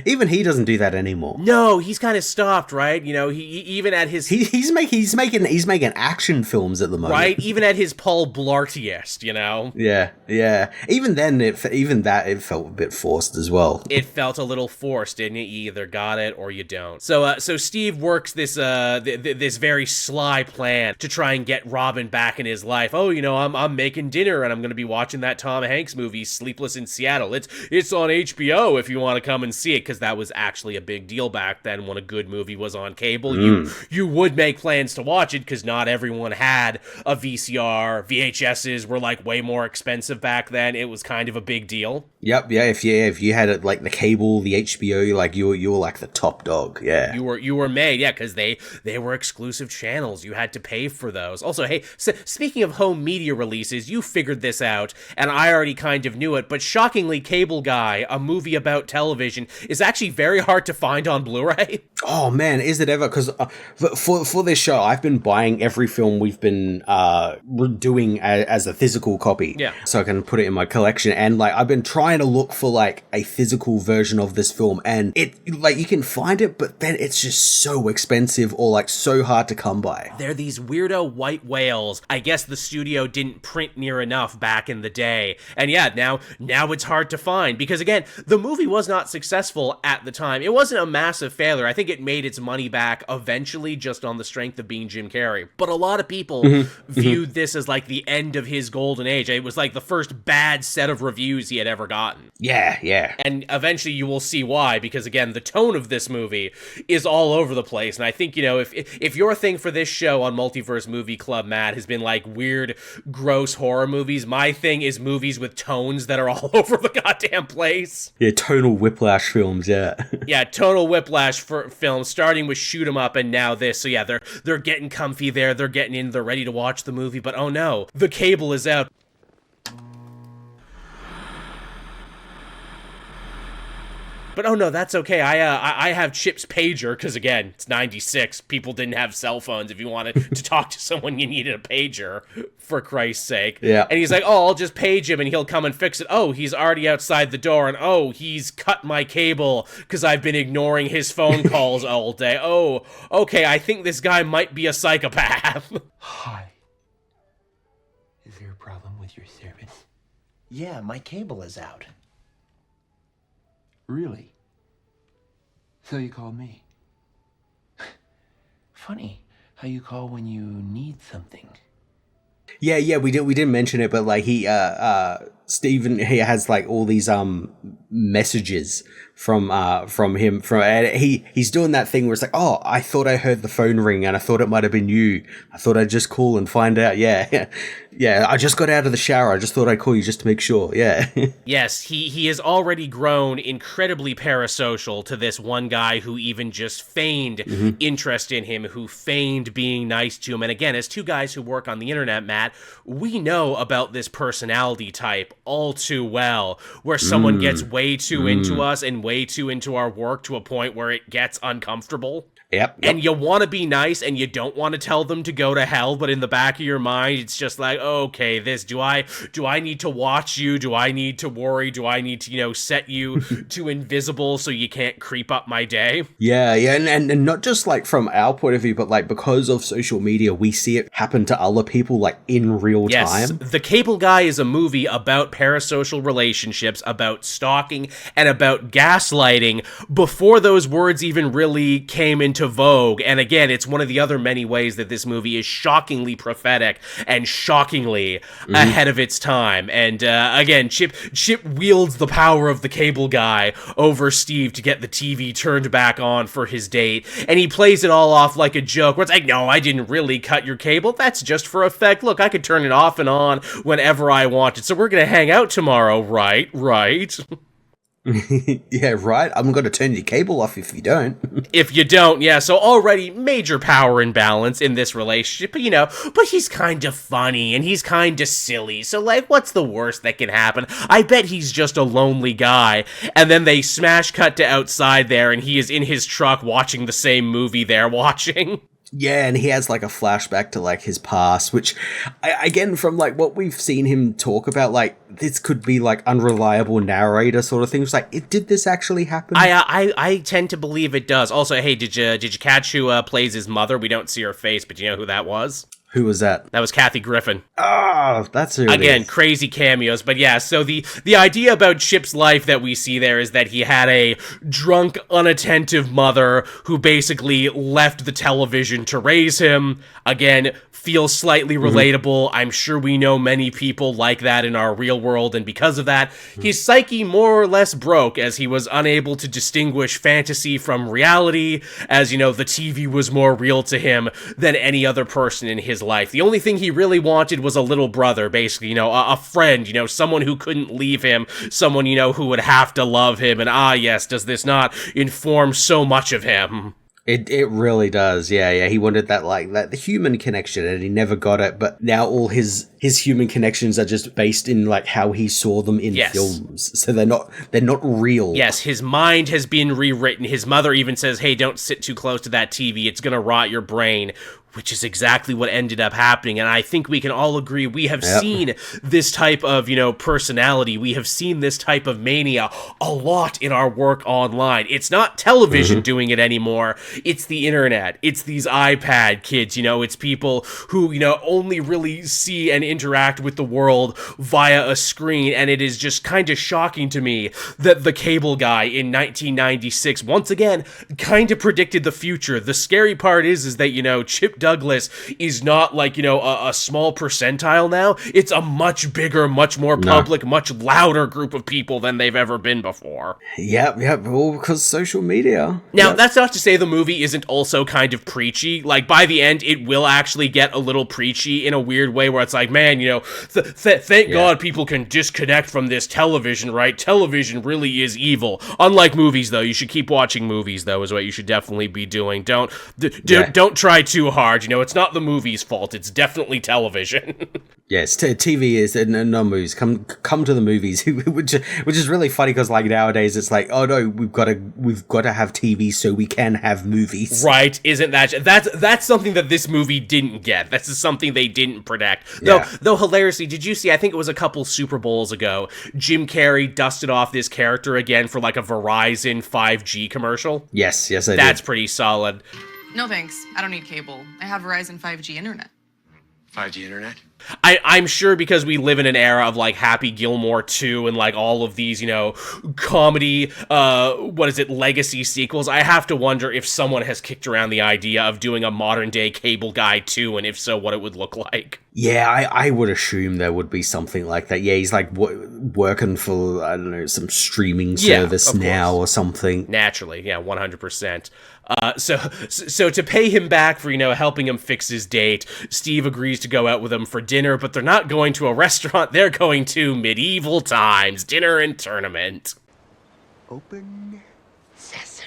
Even he doesn't do that anymore. No, he's kind of stopped, right? You know, he even at his he's making action films at the moment, right? Even at his Paul Blartiest, you know. Yeah. Even then, it felt a bit forced as well. It felt a little forced, didn't it? You either got it or you don't. So Steve works this this very sly plan to try and get Robin back in his life. Oh, you know, I'm making dinner and I'm going to be watching that Tom Hanks movie, Sleepless in Seattle. It's on HBO if you want to come and see it, because that was actually a big deal back then when a good movie was on cable. You would make plans to watch it because not everyone had a VCR. VHSs were like way more expensive back then. It was kind of a big deal. Yep, yeah. If you had it like the cable, the HBO, like you were like the top dog. Yeah, you were made. Yeah, because they were exclusive channels. You had to pay for those. Also, hey, so speaking of home media releases, you figured this out, and I already kind of knew it. But shockingly, Cable Guy, a movie about television, is actually very hard to find on Blu-ray. Oh man, is it ever? Because for this show, I've been buying every film we've been doing as a physical copy. Yeah. So I can put it in my collection, and like I've been trying to look for like a physical version of this film, and it like you can find it, but then it's just so expensive or like so hard to come by. They're these weirdo white whales. I guess the studio didn't print near enough back in the day, and yeah, now it's hard to find. Because again, the movie was not successful at the time. It wasn't a massive failure. I think it made its money back eventually just on the strength of being Jim Carrey. But a lot of people viewed this as like the end of his golden age. It was like the first bad set of reviews he had ever gotten. forgotten. Yeah. And eventually you will see why, because again, the tone of this movie is all over the place. And I think, if your thing for this show on Multiverse Movie Club, Matt, has been like weird, gross horror movies, my thing is movies with tones that are all over the goddamn place. Yeah, tonal whiplash films, yeah. Yeah, tonal whiplash for films, starting with Shoot 'em Up and now this. So yeah, they're getting comfy there, they're getting in, they're ready to watch the movie, but oh no, the cable is out. But oh no, that's okay. I have Chip's pager, because again, it's 96. People didn't have cell phones. If you wanted to talk to someone, you needed a pager, for Christ's sake. Yeah. And he's like, oh, I'll just page him and he'll come and fix it. Oh, he's already outside the door, and oh, he's cut my cable because I've been ignoring his phone calls all day. Oh, okay, I think this guy might be a psychopath. Hi. Is there a problem with your service? Yeah, my cable is out. Really? So you called me? Funny how you call when you need something. Yeah, we didn't mention it, but like Steven, he has like all these messages from him, and he's doing that thing where it's like, oh, I thought I heard the phone ring and I thought it might have been you. I thought I'd just call and find out. Yeah, I just got out of the shower. I just thought I'd call you just to make sure. Yeah. Yes, he has already grown incredibly parasocial to this one guy who even just feigned interest in him, who feigned being nice to him. And again, as two guys who work on the internet, Matt, we know about this personality type all too well, where someone gets way too into us and way too into our work to a point where it gets uncomfortable. Yep. And you want to be nice and you don't want to tell them to go to hell, but in the back of your mind, it's just like, okay, do I need to watch you? Do I need to worry? Do I need to, set you to invisible so you can't creep up my day? Yeah, and not just like from our point of view, but like because of social media, we see it happen to other people like in real time. The Cable Guy is a movie about parasocial relationships, about stalking, and about gaslighting before those words even really came into vogue. And again, it's one of the other many ways that this movie is shockingly prophetic and shockingly ahead of its time. And again, Chip wields the power of the Cable Guy over Steve to get the TV turned back on for his date, and he plays it all off like a joke where it's like, no, I didn't really cut your cable, that's just for effect. Look, I could turn it off and on whenever I wanted, so we're gonna hang out tomorrow, right? Yeah, right? I'm going to turn your cable off if you don't. If you don't, yeah. So already major power imbalance in this relationship, but he's kind of funny and he's kind of silly. So like, what's the worst that can happen? I bet he's just a lonely guy. And then they smash cut to outside there and he is in his truck watching the same movie they're watching. Yeah, and he has like a flashback to like his past, which again, from like what we've seen him talk about, like this could be like unreliable narrator sort of things. Like, did this actually happen? I tend to believe it does. Also, hey, did you catch who plays his mother? We don't see her face, but do you know who that was? Who was that? That was Kathy Griffin. Oh, that's who again, crazy cameos. But yeah, so the idea about Chip's life that we see there is that he had a drunk, unattentive mother who basically left the television to raise him. Again, feels slightly relatable. I'm sure we know many people like that in our real world, and because of that, his psyche more or less broke as he was unable to distinguish fantasy from reality, as, the TV was more real to him than any other person in his life. The only thing he really wanted was a little brother, basically, a friend, someone who couldn't leave him, someone, who would have to love him, and yes, does this not inform so much of him? It really does, yeah. He wanted that the human connection, and he never got it. But now all his human connections are just based in like how he saw them in films, so they're not real. Yes, his mind has been rewritten. His mother even says, "Hey, don't sit too close to that TV; it's gonna rot your brain." Which is exactly what ended up happening. And I think we can all agree we have seen this type of, personality. We have seen this type of mania a lot in our work online. It's not television doing it anymore. It's the internet. It's these iPad kids, it's people who, only really see and interact with the world via a screen. And it is just kind of shocking to me that the Cable Guy in 1996, once again, kind of predicted the future. The scary part is that, Chip Douglas is not like, a small percentile now. It's a much bigger, much more public, much louder group of people than they've ever been before. Yep, all because social media. Now, that's not to say the movie isn't also kind of preachy. Like, by the end, it will actually get a little preachy in a weird way where it's like, man, thank God people can disconnect from this television, right? Television really is evil. Unlike movies, though, you should keep watching movies, though, is what you should definitely be doing. Don't try too hard. It's not the movie's fault. It's definitely television. Yes, TV is no movies. Come to the movies, which is really funny because like nowadays it's like, oh no, we've got to have TV so we can have movies. Right? Isn't that's something that this movie didn't get? This is something they didn't protect. Though hilariously, did you see? I think it was a couple Super Bowls ago. Jim Carrey dusted off this character again for like a Verizon 5G commercial. Yes, I did. That's pretty solid. No thanks. I don't need cable. I have Verizon 5G internet. 5G internet? I'm sure because we live in an era of like Happy Gilmore 2 and like all of these, comedy, legacy sequels. I have to wonder if someone has kicked around the idea of doing a modern day Cable Guy 2, and if so, what it would look like. Yeah, I would assume there would be something like that. Yeah, he's like working for, I don't know, some streaming service now or something. Naturally, yeah, 100%. So to pay him back for, helping him fix his date, Steve agrees to go out with him for dinner, but they're not going to a restaurant, they're going to Medieval Times, dinner and tournament. Open sesame.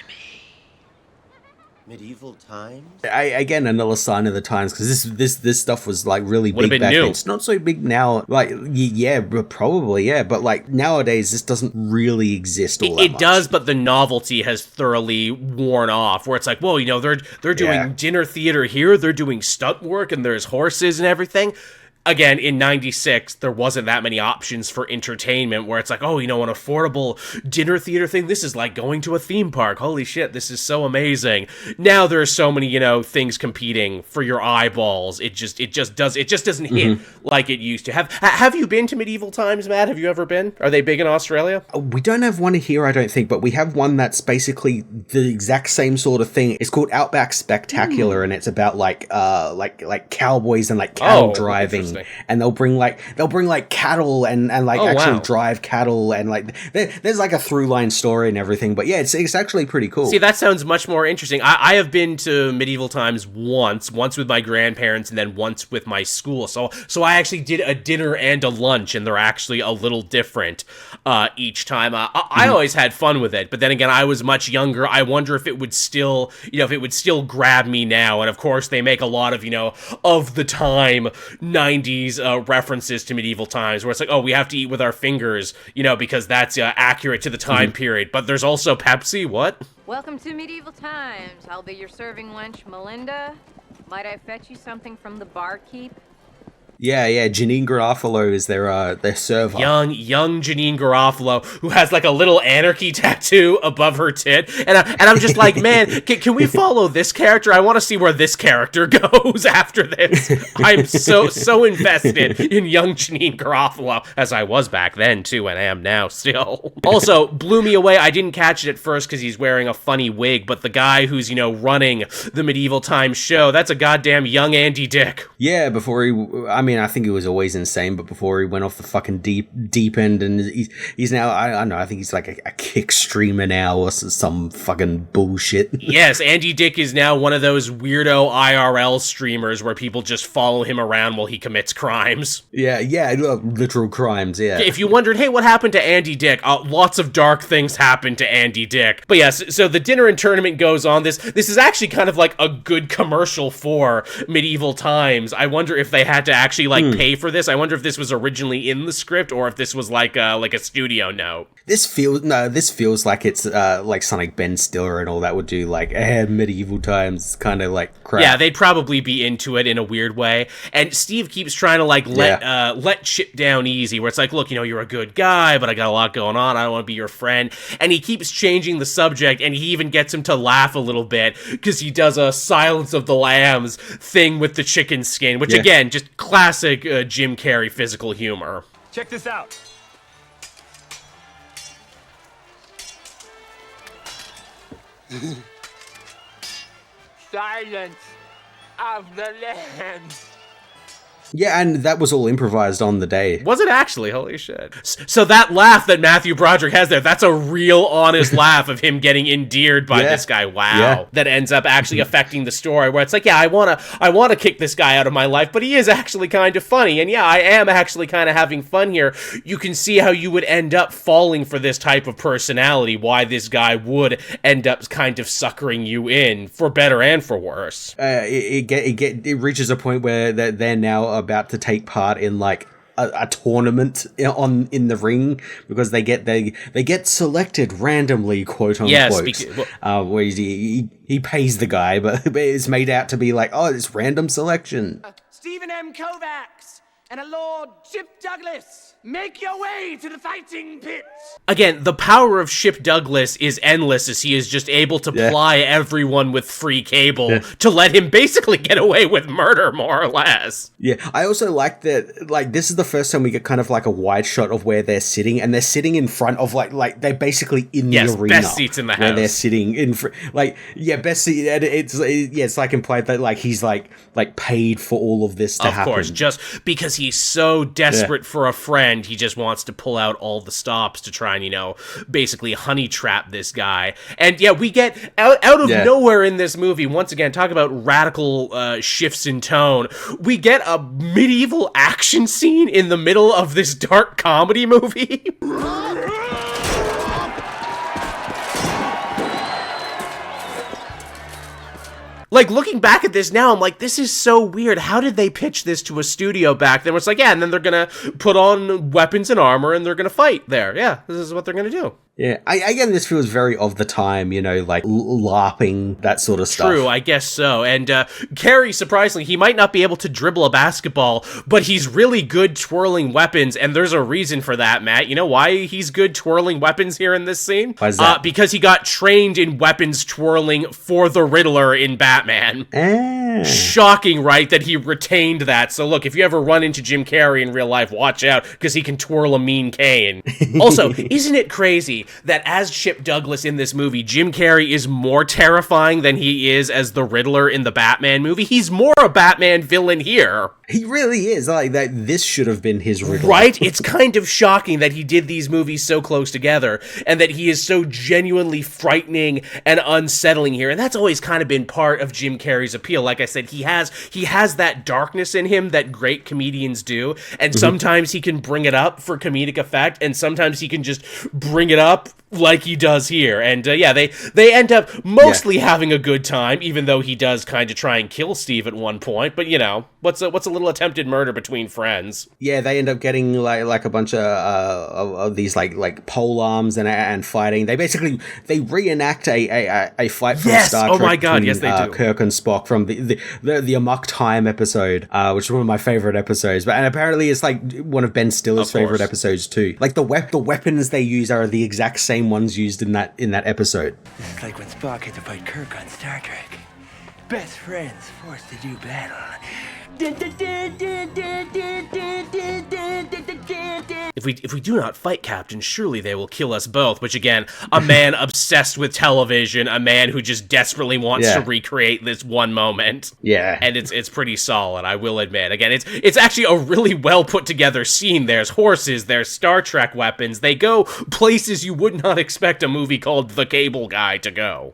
Medieval Times? Again, another sign of the times, because this stuff was like really big back then. It's not so big now. Like, yeah, probably, yeah, but like nowadays, this doesn't really exist all that much. It does, but the novelty has thoroughly worn off. Where it's like, whoa, they're doing dinner theater here, they're doing stunt work, and there's horses and everything. Again, in 96, there wasn't that many options for entertainment where it's like, oh, an affordable dinner theater thing. This is like going to a theme park. Holy shit, this is so amazing. Now there are so many, things competing for your eyeballs. It just doesn't hit like it used to. Have you been to Medieval Times, Matt? Have you ever been? Are they big in Australia? We don't have one here, I don't think, but we have one that's basically the exact same sort of thing. It's called Outback Spectacular, and it's about like cowboys and like cattle driving. And they'll bring cattle and drive cattle and like there's like a through line story and everything. But yeah, it's actually pretty cool. See, that sounds much more interesting. I have been to Medieval Times once with my grandparents and then once with my school. So I actually did a dinner and a lunch, and they're actually a little different each time. I always had fun with it, but then again, I was much younger. I wonder if it would still grab me now. And of course, they make a lot of of the time 90s references to Medieval Times, where it's like, oh, we have to eat with our fingers, because that's accurate to the time period. But there's also Pepsi. What? Welcome to Medieval Times. I'll be your serving lunch, Melinda. Might I fetch you something from the barkeep? Yeah, Janine Garofalo is their server. Young Janine Garofalo, who has like a little anarchy tattoo above her tit, and I'm just like, man, can we follow this character? I want to see where this character goes after this. I'm so invested in young Janine Garofalo, as I was back then too, and am now still. Also, blew me away. I didn't catch it at first because he's wearing a funny wig, but the guy who's running the Medieval Times show, that's a goddamn young Andy Dick. Yeah, before I think he was always insane, but before he went off the fucking deep end, and he's now, I don't know, I think he's like a kick streamer now or some fucking bullshit. Yes, Andy Dick is now one of those weirdo IRL streamers where people just follow him around while he commits crimes. Yeah, literal crimes, yeah. If you wondered, hey, what happened to Andy Dick? Lots of dark things happened to Andy Dick. But yes, so the dinner and tournament goes on. This is actually kind of like a good commercial for Medieval Times. I wonder if they had to actually pay for this. I wonder if this was originally in the script or if this was like a studio note. This feels like it's like something Ben Stiller and all that would do, like Medieval Times kind of like crap. Yeah, they'd probably be into it in a weird way. And Steve keeps trying to let Chip down easy, where it's like, look, you're a good guy, but I got a lot going on. I don't want to be your friend. And he keeps changing the subject, and he even gets him to laugh a little bit because he does a Silence of the Lambs thing with the chicken skin, which again, just classic Jim Carrey physical humor. Check this out. Silence. of the land. Yeah, and that was all improvised on the day. Was it actually? Holy shit. So that laugh that Matthew Broderick has there, that's a real honest laugh of him getting endeared by this guy. Wow. Yeah. That ends up actually affecting the story, where it's like, yeah, I wanna kick this guy out of my life, but he is actually kind of funny. And yeah, I am actually kind of having fun here. You can see how you would end up falling for this type of personality, why this guy would end up kind of suckering you in, for better and for worse. It reaches a point where they're now about to take part in like a tournament in the ring, because they get selected randomly, quote unquote. Yes, where he pays the guy, but it's made out to be like, oh, it's random selection. Stephen M. Kovacs and a Lord Chip Douglas. Make your way to the fighting pits! Again, the power of Ship Douglas is endless, as he is just able to ply everyone with free cable to let him basically get away with murder, more or less. Yeah, I also like that, like, this is the first time we get kind of like a wide shot of where they're sitting, and they're sitting in front of, like they're basically in the arena. Best seats in the house. Where they're sitting in front, best seat, and it's like implied that, like, he's like paid for all of this to happen. Of course, just because he's so desperate for a friend, he just wants to pull out all the stops to try and, basically honey trap this guy. And yeah, we get out of nowhere in this movie, once again, talk about radical shifts in tone. We get a medieval action scene in the middle of this dark comedy movie. Like, looking back at this now, I'm like, this is so weird. How did they pitch this to a studio back then? It's like, yeah, and then they're gonna put on weapons and armor and they're gonna fight there. Yeah, this is what they're gonna do. Yeah, again, this feels very of the time, like LARPing, that sort of stuff. True, I guess so. And Carrey, surprisingly, he might not be able to dribble a basketball, but he's really good twirling weapons, and there's a reason for that, Matt. You know why he's good twirling weapons here in this scene? Why is that? Because he got trained in weapons twirling for the Riddler in Batman. Shocking, right, that he retained that. So look, if you ever run into Jim Carrey in real life, watch out, because he can twirl a mean cane. Also, isn't it crazy that as Chip Douglas in this movie, Jim Carrey is more terrifying than he is as the Riddler in the Batman movie? He's more a Batman villain here. He really is. Like, that. This should have been his Riddler. Right? It's kind of shocking that he did these movies so close together, and that he is so genuinely frightening and unsettling here. And that's always kind of been part of Jim Carrey's appeal. Like I said, he has that darkness in him that great comedians do, and sometimes he can bring it up for comedic effect, and sometimes he can just bring it up like he does here. And they end up mostly having a good time, even though he does kind of try and kill Steve at one point. But what's a little attempted murder between friends? Yeah, they end up getting like a bunch of these like pole arms and fighting. They reenact a fight from Star Trek. Oh my god, yes they do. Kirk and Spock from the Amok Time episode, which is one of my favorite episodes. And apparently it's like one of Ben Stiller's favorite episodes too. Like the weapons they use are the exact same ones used in that episode. It's like when Spock had to fight Kirk on Star Trek. Best friends forced to do battle. If we do not fight, Captain, surely they will kill us both. Which, again, a man obsessed with television, a man who just desperately wants to recreate this one moment. Yeah. And it's pretty solid, I will admit. Again, it's actually a really well put together scene. There's horses, there's Star Trek weapons. They go places you would not expect a movie called The Cable Guy to go.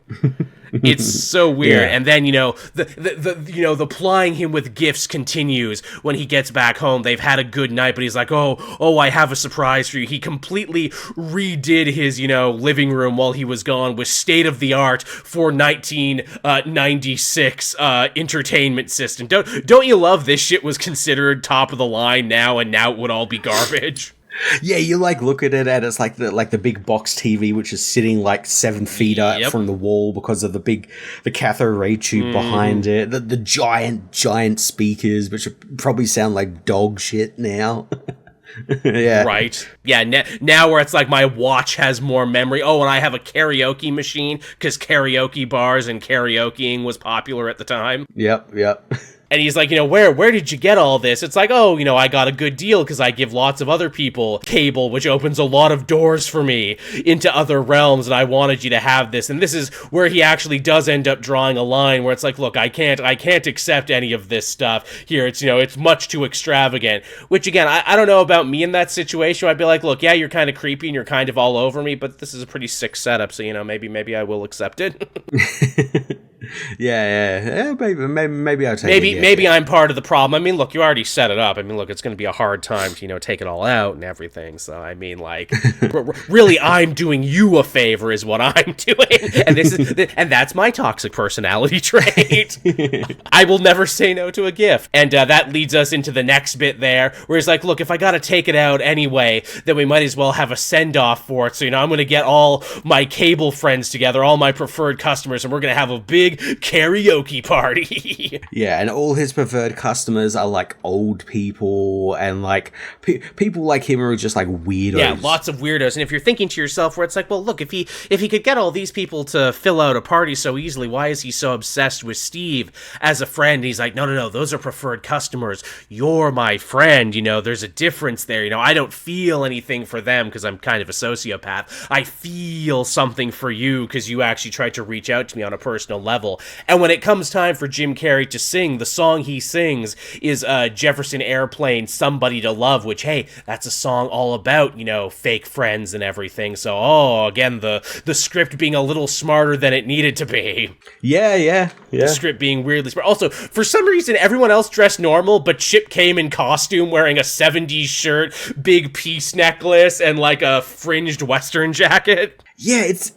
It's so weird. And then, the plying him with gifts continues when he gets back home. They've had a good night, but he's like, oh, I have a surprise for you. He completely redid his, living room while he was gone with state-of-the-art for 1996 entertainment system. Don't you love this shit was considered top of the line now, and now it would all be garbage? Yeah, you look at it and it's like the big box TV, which is sitting like 7 feet up from the wall because of the cathode ray tube behind it. The giant speakers, which probably sound like dog shit now. Yeah. Right. Yeah, now where it's like my watch has more memory. Oh, and I have a karaoke machine because karaoke bars and karaokeing was popular at the time. Yep. And he's like, where did you get all this? It's like, oh, I got a good deal because I give lots of other people cable, which opens a lot of doors for me into other realms, and I wanted you to have this. And this is where he actually does end up drawing a line where it's like, look, I can't accept any of this stuff here. It's, it's much too extravagant, which again, I don't know about me in that situation. I'd be like, look, yeah, you're kind of creepy and you're kind of all over me, but this is a pretty sick setup. So, maybe I will accept it. Yeah, maybe I'll take it. Maybe I'm part of the problem. I mean, look, you already set it up. I mean, look, it's going to be a hard time to, take it all out and everything. So, I mean, like, really, I'm doing you a favor is what I'm doing. And that's my toxic personality trait. I will never say no to a gift. And that leads us into the next bit there, where he's like, look, if I got to take it out anyway, then we might as well have a send-off for it. So, I'm going to get all my cable friends together, all my preferred customers, and we're going to have a big karaoke party. Yeah, and all his preferred customers are like old people and like people like him are just like weirdos. Yeah, lots of weirdos. And if you're thinking to yourself where it's like, well, look, if he could get all these people to fill out a party so easily, why is he so obsessed with Steve as a friend? And he's like, no, those are preferred customers. You're my friend. There's a difference there. I don't feel anything for them because I'm kind of a sociopath. I feel something for you because you actually tried to reach out to me on a personal level. And when it comes time for Jim Carrey to sing, the song he sings is Jefferson Airplane, Somebody to Love, which, hey, that's a song all about, fake friends and everything. So, again, the script being a little smarter than it needed to be. Yeah. The script being weirdly smart. Also, for some reason, everyone else dressed normal, but Chip came in costume wearing a 70s shirt, big peace necklace, and like a fringed Western jacket. Yeah, it's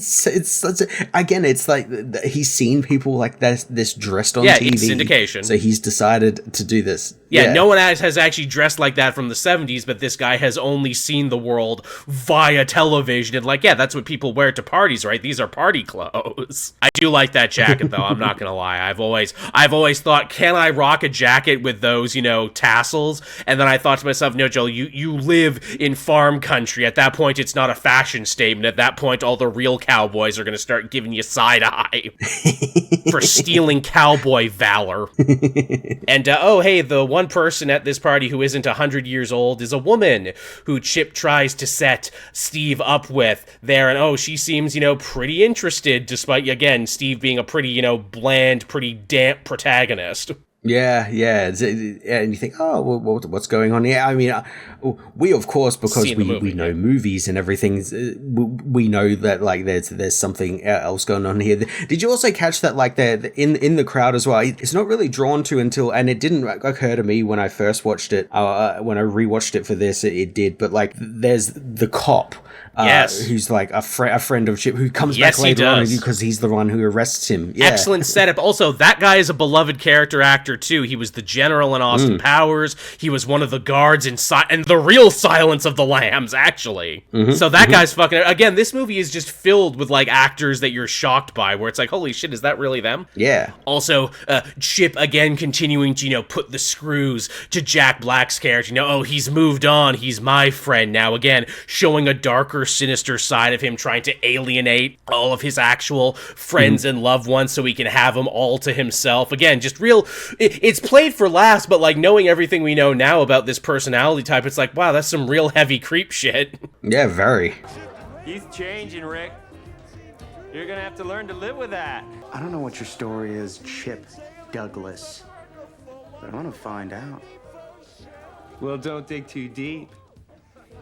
such a, again, it's like he's seen people like this dressed on TV. Yeah, it's syndication. So he's decided to do this. Yeah, no one has actually dressed like that from the 70s, but this guy has only seen the world via television. And like, yeah, that's what people wear to parties, right? These are party clothes. I do like that jacket, though. I'm not going to lie. I've always thought, can I rock a jacket with those, tassels? And then I thought to myself, no, Joel, you live in farm country. At that point, it's not a fashion statement. At that point, all the real cowboys are going to start giving you side eye for stealing cowboy valor. And, hey, the one person at this party who isn't 100 years old is a woman who Chip tries to set Steve up with there. And, she seems, pretty interested, despite, again, Steve being a pretty, bland, pretty damp protagonist. Yeah, and you think, what's going on here? I mean, we of course, because we know movies and everything, we know that like there's something else going on here. Did you also catch that like in the crowd as well? It's not really drawn to until, and it didn't occur to me when I first watched it. When I rewatched it for this, it did. But like, there's the cop. Yes. Who's like a friend of Chip, who comes back later on because he's the one who arrests him. Yeah. Excellent setup. Also, that guy is a beloved character actor too. He was the general in Austin Powers. He was one of the guards in the real Silence of the Lambs, actually. So that guy's fucking... Again, this movie is just filled with like actors that you're shocked by, where it's like, holy shit, is that really them? Yeah. Also, Chip again continuing to, put the screws to Jack Black's character. He's moved on. He's my friend now. Again, showing a darker, sinister side of him, trying to alienate all of his actual friends and loved ones so he can have them all to himself. Again, just real... It's played for laughs, but like knowing everything we know now about this personality type, it's like, wow, that's some real heavy creep shit. Yeah, very. He's changing, Rick. You're gonna have to learn to live with that. I don't know what your story is, Chip Douglas, but I want to find out. Well, don't dig too deep.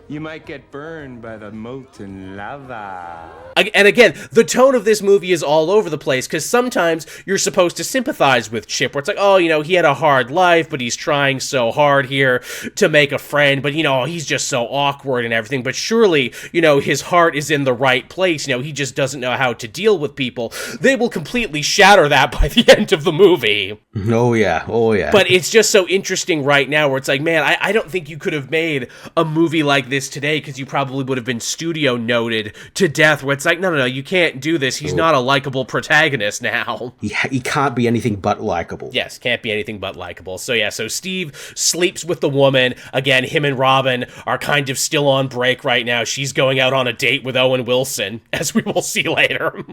You might get burned by the molten lava. And again, the tone of this movie is all over the place, because sometimes you're supposed to sympathize with Chip, where it's like, he had a hard life, but he's trying so hard here to make a friend, but, he's just so awkward and everything. But surely, his heart is in the right place. He just doesn't know how to deal with people. They will completely shatter that by the end of the movie. Oh, yeah. But it's just so interesting right now, where it's like, man, I don't think you could have made a movie like this today because you probably would have been studio noted to death, where it's like, no, you can't do this. He's not a likable protagonist now. He can't be anything but likable. Yes, can't be anything but likable. So yeah, so Steve sleeps with the woman. Again, him and Robin are kind of still on break right now. She's going out on a date with Owen Wilson, as we will see later.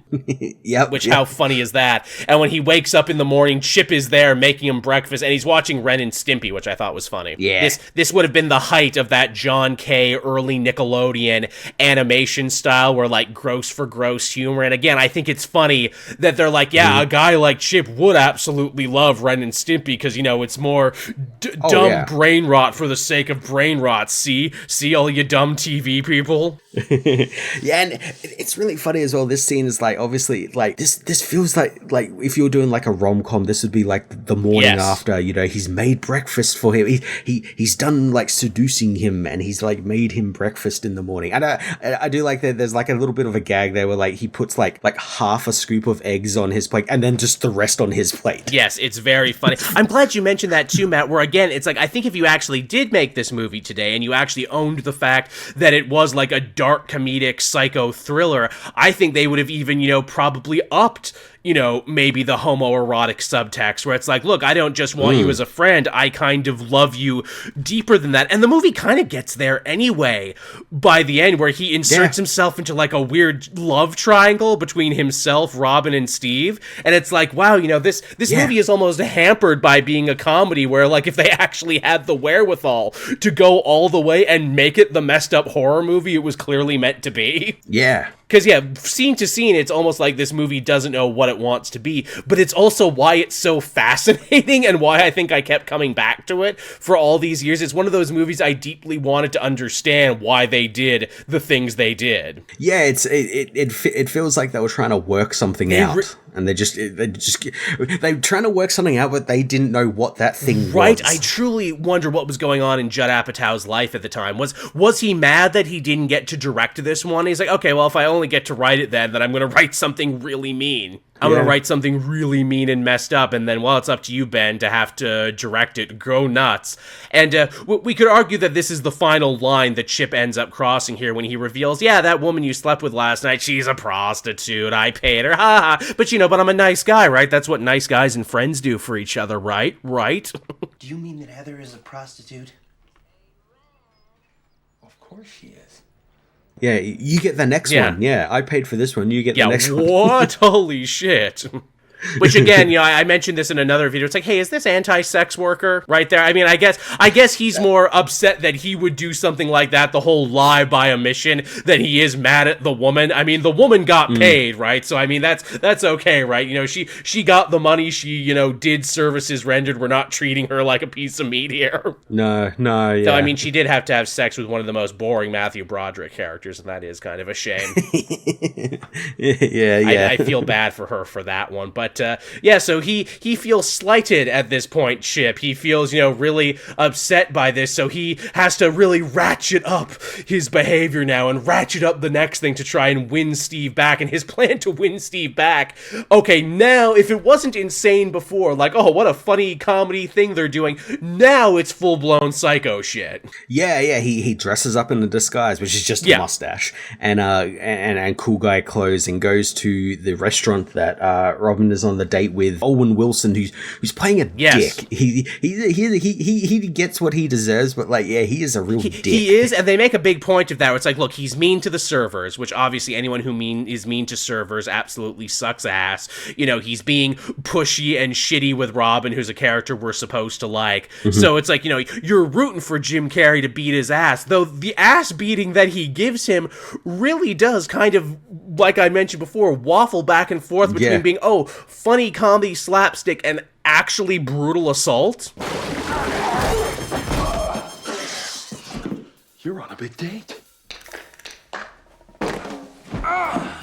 Yep. How funny is that? And when he wakes up in the morning, Chip is there making him breakfast, and he's watching Ren and Stimpy, which I thought was funny. Yeah. This would have been the height of that John Kay early Nickelodeon animation style, where like gross for gross humor. And again, I think it's funny that they're like, a guy like Chip would absolutely love Ren and Stimpy because, it's more dumb brain rot for the sake of brain rot. See all you dumb TV people. Yeah, and it's really funny as well. This scene is like, obviously, like this feels like if you were doing like a rom-com, this would be like the morning after. He's made breakfast for him. He's done like seducing him, and he's like made him breakfast in the morning. And I do like that. There's like a little bit of a gag there where like he puts like half a scoop of eggs on his plate and then just the rest on his plate. Yes, it's very funny. I'm glad you mentioned that too, Matt, where again, it's like, I think if you actually did make this movie today and you actually owned the fact that it was like a dark comedic psycho thriller, I think they would have even, probably upped maybe the homoerotic subtext, where it's like, look, I don't just want you as a friend, I kind of love you deeper than that. And the movie kind of gets there anyway by the end, where he inserts himself into like a weird love triangle between himself, Robin, and Steve. And it's like, wow, this movie is almost hampered by being a comedy, where like if they actually had the wherewithal to go all the way and make it the messed up horror movie it was clearly meant to be. Yeah. Because, scene to scene, it's almost like this movie doesn't know what it wants to be, but it's also why it's so fascinating and why I think I kept coming back to it for all these years. It's one of those movies I deeply wanted to understand why they did the things they did. Yeah, it feels like they were trying to work something out. And they're trying to work something out, but they didn't know what that thing was. Right, I truly wonder what was going on in Judd Apatow's life at the time. Was he mad that he didn't get to direct this one? He's like, okay, well, if I only get to write it then I'm going to write something really mean. I'm going to write something really mean and messed up, and then, well, it's up to you, Ben, to have to direct it. Go nuts. And we could argue that this is the final line that Chip ends up crossing here when he reveals, that woman you slept with last night, she's a prostitute. I paid her. Ha ha. But, but I'm a nice guy, right? That's what nice guys and friends do for each other, right? Right? Do you mean that Heather is a prostitute? Of course she is. Yeah, you get the next one. Yeah, I paid for this one. You get the next one. What? Holy shit. Which again, I mentioned this in another video. It's like, hey, is this anti-sex worker right there? I mean, I guess he's more upset that he would do something like that, the whole lie by omission, than he is mad at the woman. I mean, the woman got paid, right? So I mean, that's okay, right? She got the money. She did services rendered. We're not treating her like a piece of meat here. No, yeah. So I mean, she did have to have sex with one of the most boring Matthew Broderick characters, and that is kind of a shame. yeah. I feel bad for her for that one, but. So he feels slighted at this point, Chip. He feels, really upset by this, so he has to really ratchet up his behavior now and ratchet up the next thing to try and win Steve back. And his plan to win Steve back, okay, now, if it wasn't insane before, like, oh, what a funny comedy thing they're doing, now it's full-blown psycho shit. Yeah, he dresses up in a disguise, which is just a mustache, and cool guy clothes, and goes to the restaurant that Robin is on the date with Owen Wilson, who's playing a dick. He gets what he deserves, but he is a real dick. He is, and they make a big point of that. Where it's like, look, he's mean to the servers, which obviously anyone who is mean to servers absolutely sucks ass. He's being pushy and shitty with Robin, who's a character we're supposed to like. Mm-hmm. So it's like, you're rooting for Jim Carrey to beat his ass, though the ass beating that he gives him really does kind of, like I mentioned before, waffle back and forth between being, funny comedy slapstick and actually brutal assault. You're on a big date.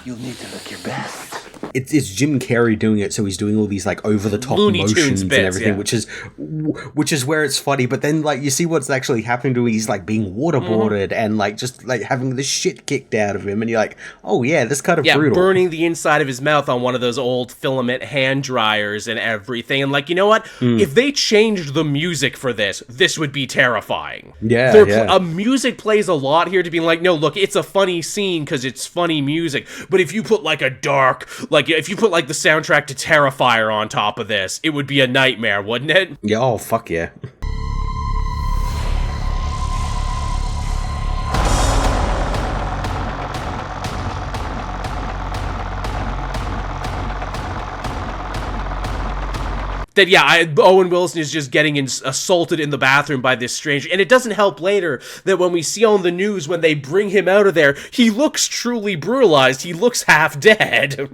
You'll need to look your best. It's Jim Carrey doing it, so he's doing all these like over the top Looney Tunes motions bits, and everything, yeah. which is where it's funny. But then like you see what's actually happening to him. He's like being waterboarded and like just like having the shit kicked out of him, and you're like, oh yeah, this kind of brutal. Burning the inside of his mouth on one of those old filament hand dryers and everything. And like, you know what? If they changed the music for this would be terrifying. Yeah, music plays a lot here to be like, no, look, it's a funny scene because it's funny music. But if you put like a dark, like if you put like the soundtrack to Terrifier on top of this, it would be a nightmare, wouldn't it? Yeah, oh fuck yeah. That, Owen Wilson is just getting assaulted in the bathroom by this strange... And it doesn't help later that when we see on the news, when they bring him out of there, he looks truly brutalized. He looks half dead.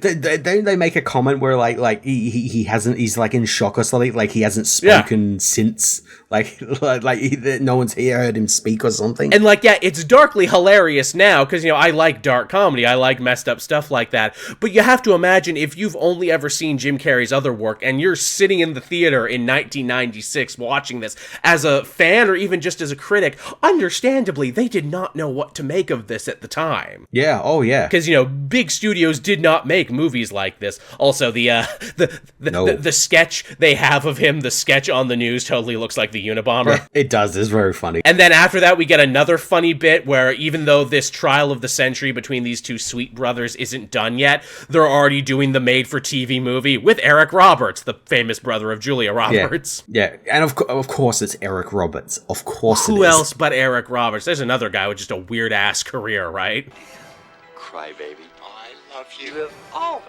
Don't they make a comment where, like he hasn't... He's, like, in shock or something? Like, he hasn't spoken since... Like no one's heard him speak or something. And like, yeah, it's darkly hilarious now because, you know, I like dark comedy. I like messed up stuff like that. But you have to imagine if you've only ever seen Jim Carrey's other work and you're sitting in the theater in 1996 watching this as a fan or even just as a critic, understandably, they did not know what to make of this at the time. Yeah, oh yeah. Because, you know, big studios did not make movies like this. Also, the sketch they have of him, the sketch on the news totally looks like the Unabomber. It does. It's very funny. And then after that, we get another funny bit where even though this trial of the century between these two Sweet brothers isn't done yet, they're already doing the made-for-TV movie with Eric Roberts, the famous brother of Julia Roberts. Yeah. And of course it's Eric Roberts. Of course Who else but Eric Roberts? There's another guy with just a weird-ass career, right? Cry, baby. I love you. You have always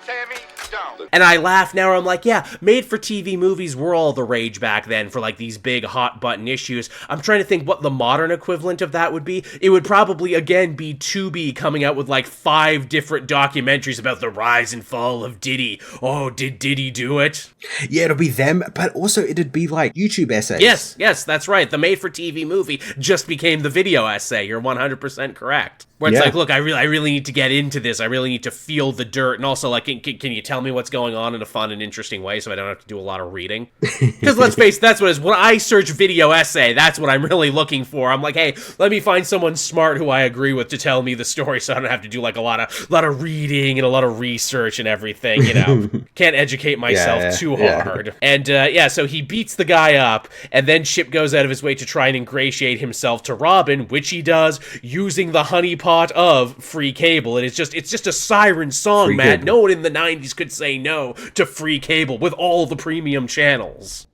Sammy, don't. And I laugh now, I'm like, yeah, made-for-TV movies were all the rage back then for, like, these big hot-button issues. I'm trying to think what the modern equivalent of that would be. It would probably, again, be Tubi coming out with, like, 5 different documentaries about the rise and fall of Diddy. Oh, did Diddy do it? Yeah, it'll be them, but also it'd be, like, YouTube essays. Yes, that's right. The made-for-TV movie just became the video essay. You're 100% correct. Where it's like, look, I really need to get into this. I really need to feel the dirt. And also, like, can you tell me what's going on in a fun and interesting way so I don't have to do a lot of reading? Because let's face it, that's what it is. When I search video essay, that's what I'm really looking for. I'm like, hey, let me find someone smart who I agree with to tell me the story so I don't have to do, like, a lot of reading and a lot of research and everything, you know. Can't educate myself too hard. And, so he beats the guy up, and then Chip goes out of his way to try and ingratiate himself to Robin, which he does using the honeypot of free cable. And it's just a siren song, Matt. No one in the 90s could say no to free cable with all the premium channels.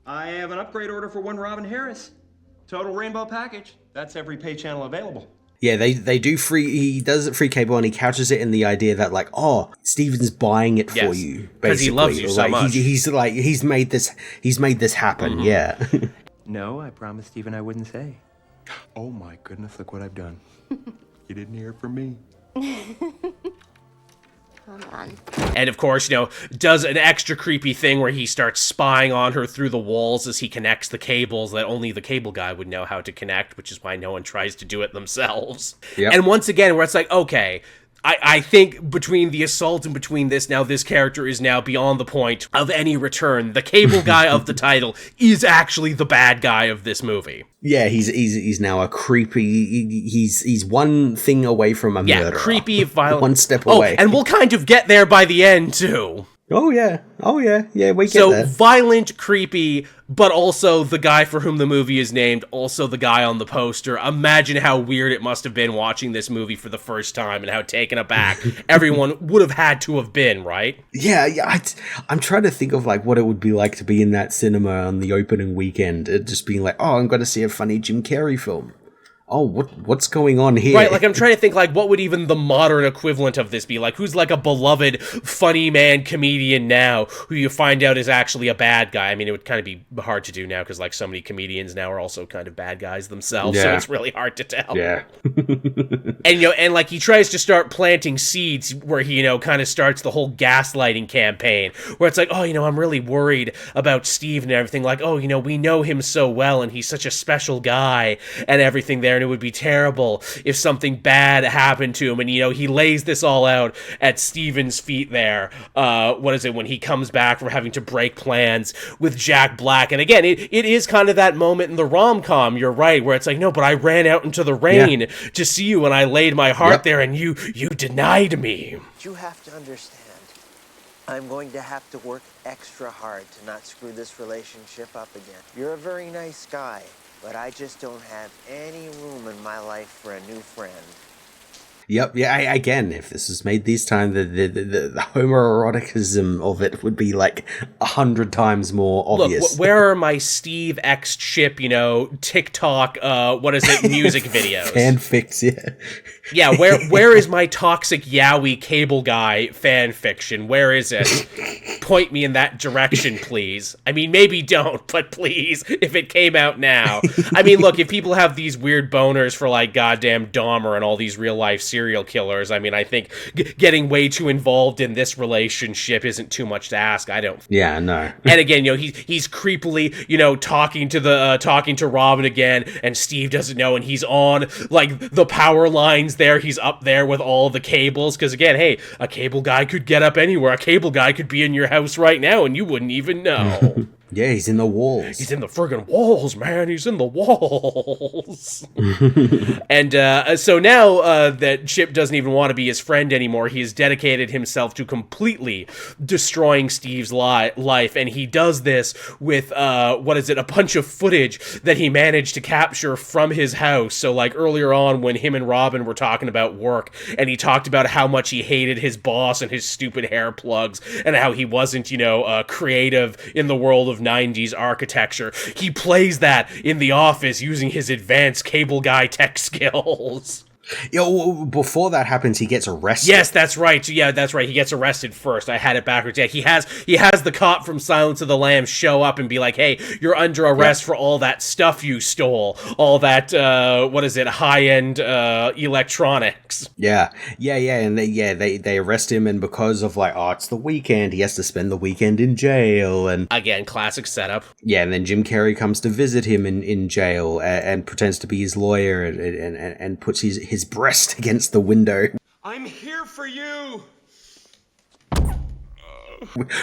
I have an upgrade order for one Robin Harris. Total rainbow package. That's every pay channel available. Yeah, they do free. He does it free cable, and he couches it in the idea that like, oh, Steven's buying it for you because he loves you so much. He's made this happen. Yeah. No, I promised Steven I wouldn't say. Oh my goodness! Look what I've done. You didn't hear it from me. Hold on. And of course, you know, does an extra creepy thing where he starts spying on her through the walls as he connects the cables that only the cable guy would know how to connect, which is why no one tries to do it themselves. Yep. And once again, where it's like, okay, I think between the assault and between this, now this character is now beyond the point of any return. The cable guy of the title is actually the bad guy of this movie. Yeah, he's now a creepy. He's one thing away from a murderer. Yeah, creepy, violent. One step away. And we'll kind of get there by the end too. Oh yeah, we get so there. Violent, creepy, but also the guy for whom the movie is named, also the guy on the poster. Imagine how weird it must have been watching this movie for the first time and how taken aback everyone would have had to have been, right? Yeah. I'm trying to think of like what it would be like to be in that cinema on the opening weekend, just being like, oh, I'm going to see a funny Jim Carrey film. Oh, what's going on here? Right, like I'm trying to think like what would even the modern equivalent of this be? Like who's like a beloved funny man comedian now who you find out is actually a bad guy? I mean, it would kind of be hard to do now because like so many comedians now are also kind of bad guys themselves, so it's really hard to tell. Yeah. And and like he tries to start planting seeds where he, kind of starts the whole gaslighting campaign where it's like, oh, I'm really worried about Steve and everything. Like, oh, we know him so well and he's such a special guy and everything there. And it would be terrible if something bad happened to him. And, he lays this all out at Steven's feet there. When he comes back from having to break plans with Jack Black. And again, it is kind of that moment in the rom-com, you're right, where it's like, no, but I ran out into the rain to see you and I laid my heart there and you denied me. You have to understand, I'm going to have to work extra hard to not screw this relationship up again. You're a very nice guy, but I just don't have any room in my life for a new friend. Yep. Yeah. Again, if this was made this time, the homoeroticism of it would be like 100 times more obvious. Look, where are my Steve X Chip, TikTok, music videos? Fanfics, yeah. Yeah, where is my toxic yaoi cable guy fan fiction? Where is it? Point me in that direction, please. I mean, maybe don't, but please, if it came out now. I mean, look, if people have these weird boners for like goddamn Dahmer and all these real life serial killers, I mean, I think getting way too involved in this relationship isn't too much to ask. I don't. Yeah, no. And again, he's creepily, talking to Robin again, and Steve doesn't know, and he's on like the power lines there. He's up there with all the cables, because again, hey, a cable guy could get up anywhere. A cable guy could be in your house right now, and you wouldn't even know. Yeah, he's in the walls. He's in the friggin' walls, man. He's in the walls. And so now that Chip doesn't even want to be his friend anymore, he has dedicated himself to completely destroying Steve's life. And he does this with, a bunch of footage that he managed to capture from his house. So like earlier on when him and Robin were talking about work, and he talked about how much he hated his boss and his stupid hair plugs, and how he wasn't, creative in the world of 90s architecture. He plays that in the office using his advanced cable guy tech skills. Before that happens, he gets arrested. Yes, that's right. Yeah, that's right. He gets arrested first. I had it backwards. Yeah, he has the cop from Silence of the Lambs show up and be like, "Hey, you're under arrest for all that stuff you stole, all that high-end electronics." Yeah, and they arrest him, and because of it's the weekend, he has to spend the weekend in jail, and again, classic setup. Yeah, and then Jim Carrey comes to visit him in jail and pretends to be his lawyer and puts his breast against the window. I'm here for you.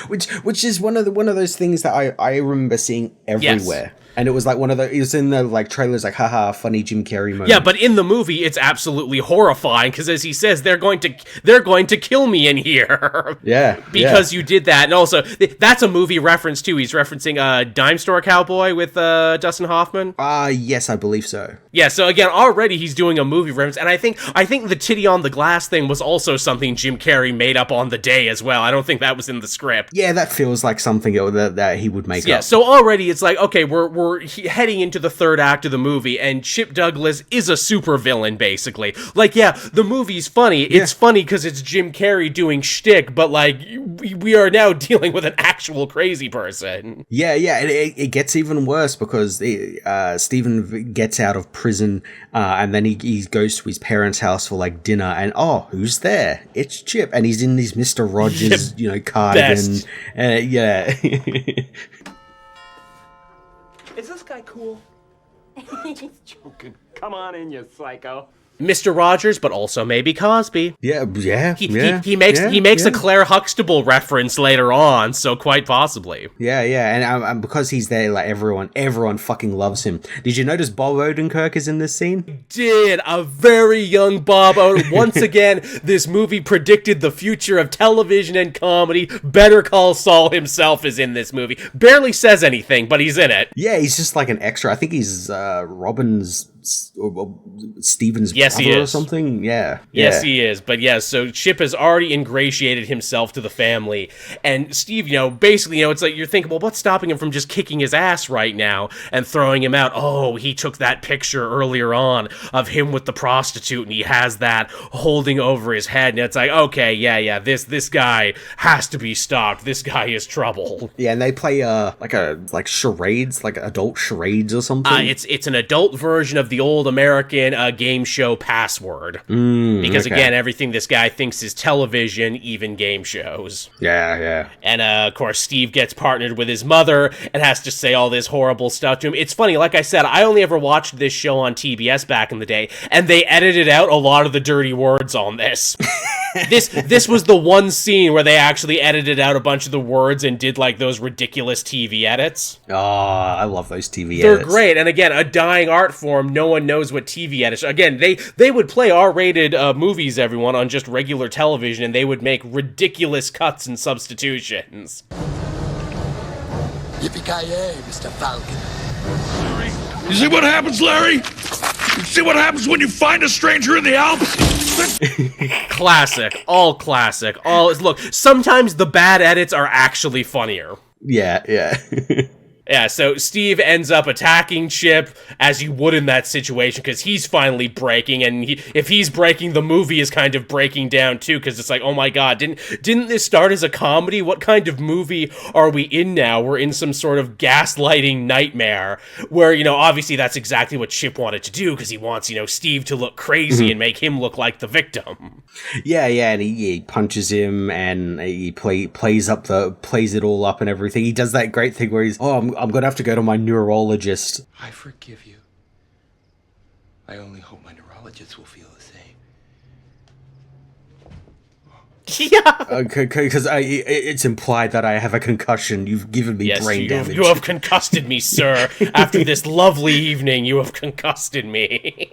Which is one of those things that I remember seeing everywhere. Yes. And it was like one of the, it was in the like trailers, like, haha, funny Jim Carrey moment. Yeah, but in the movie, it's absolutely horrifying, because as he says, they're going to kill me in here. Yeah. Because you did that. And also, that's a movie reference, too. He's referencing Dime Store Cowboy with Dustin Hoffman. Yes, I believe so. Yeah, so again, already he's doing a movie reference, and I think the titty on the glass thing was also something Jim Carrey made up on the day as well. I don't think that was in the script. Yeah, that feels like something that he would make up. Yeah, so already it's like, okay, we're heading into the third act of the movie, and Chip Douglas is a supervillain, basically. Like, yeah, the movie's funny. Yeah. It's funny because it's Jim Carrey doing shtick, but, like, we are now dealing with an actual crazy person. Yeah, it gets even worse because Steven gets out of prison, and then he goes to his parents' house for, like, dinner, and, who's there? It's Chip, and he's in his Mr. Rogers, cardigan. Yeah. Is this guy cool? Just joking. Come on in, you psycho. Mr. Rogers, but also maybe Cosby. Yeah. He makes a Claire Huxtable reference later on, so quite possibly. Yeah, and because he's there, like everyone fucking loves him. Did you notice Bob Odenkirk is in this scene? Did a very young Bob Odenkirk. Once again, this movie predicted the future of television and comedy. Better Call Saul himself is in this movie. Barely says anything, but he's in it. Yeah, he's just like an extra. I think he's Robin's. Steven's brother or something. Yes, he is. But yeah, so Chip has already ingratiated himself to the family, and Steve, basically, it's like you're thinking, well, what's stopping him from just kicking his ass right now and throwing him out? Oh, he took that picture earlier on of him with the prostitute, and he has that holding over his head, and it's like, okay, yeah, this guy has to be stopped. This guy is trouble. Yeah, and they play like charades, like adult charades or something. It's an adult version of the old American game show password. Because again, everything this guy thinks is television, even game shows. Yeah. And of course, Steve gets partnered with his mother and has to say all this horrible stuff to him. It's funny, like I said, I only ever watched this show on TBS back in the day, and they edited out a lot of the dirty words on this. This was the one scene where they actually edited out a bunch of the words and did like those ridiculous TV edits. Oh, I love those TV edits. They're great. And again, a dying art form. No one knows what TV edits. Again, they would play R-rated movies, everyone, on just regular television, and they would make ridiculous cuts and substitutions. Yippee-ki-yay, Mr. Falcon. You see what happens, Larry? You see what happens when you find a stranger in the Alps? Classic. All classic. Look, sometimes the bad edits are actually funnier. Yeah. Yeah, so Steve ends up attacking Chip, as you would in that situation, because he's finally breaking, and if he's breaking, the movie is kind of breaking down too, because it's like, oh my god, didn't this start as a comedy? What kind of movie are we in now? We're in some sort of gaslighting nightmare, where, obviously that's exactly what Chip wanted to do, because he wants, Steve to look crazy and make him look like the victim. Yeah, and he punches him, and he plays it all up and everything. He does that great thing where he's, I'm gonna have to go to my neurologist. I forgive you. I only hope my neurologist will feel the same. Yeah. Because it's implied that I have a concussion. You've given me brain damage. You have concussed me, sir. After this lovely evening, you have concussed me.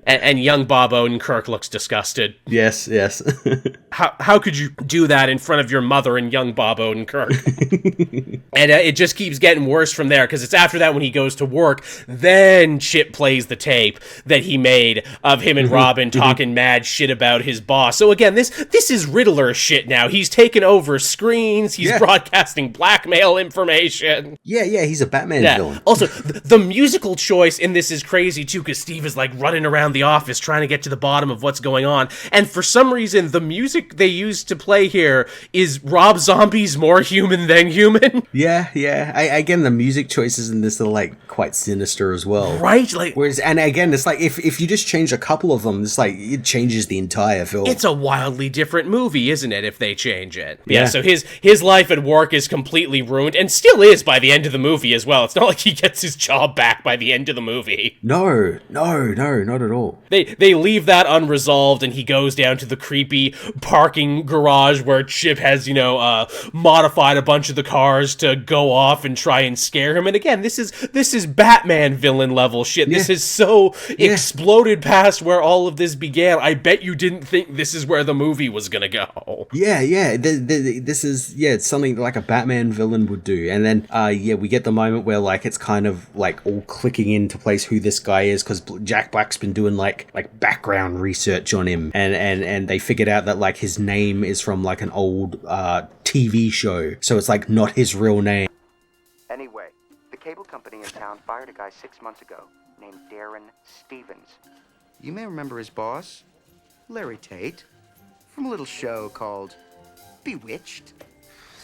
and young Bob Odenkirk looks disgusted. Yes. How could you do that in front of your mother and young Bob Odenkirk? And it just keeps getting worse from there, because it's after that when he goes to work, then Chip plays the tape that he made of him and Robin talking mad shit about his boss. So again, this is Riddler shit now. He's taken over screens. He's broadcasting blackmail information. Yeah, he's a Batman villain. Also, the musical choice in this is crazy too, because Steve is like running around the office trying to get to the bottom of what's going on. And for some reason, the music they used to play here is Rob Zombie's More Human Than Human. Yeah. Again, the music choices in this are like quite sinister as well. Right? Like, and again, it's like if you just change a couple of them, it's like it changes the entire film. It's a wildly different movie, isn't it, if they change it? Yeah, so his life at work is completely ruined, and still is by the end of the movie as well. It's not like he gets his job back by the end of the movie. No, not at all. They leave that unresolved, and he goes down to the creepy parking garage where Chip has, modified a bunch of the cars to go off and try and scare him. And again, this is Batman villain level shit. This is so exploded past where all of this began. I bet you didn't think this is where the movie was gonna go. Yeah. This is it's something like a Batman villain would do. And then we get the moment where like it's kind of like all clicking into place who this guy is, because Jack Black's been doing like background research on him, and they figured out that like his name is from like an old TV show, so it's like not his real name. Anyway, the cable company in town fired a guy 6 months ago named Darren Stevens. You may remember his boss, Larry Tate, from a little show called Bewitched.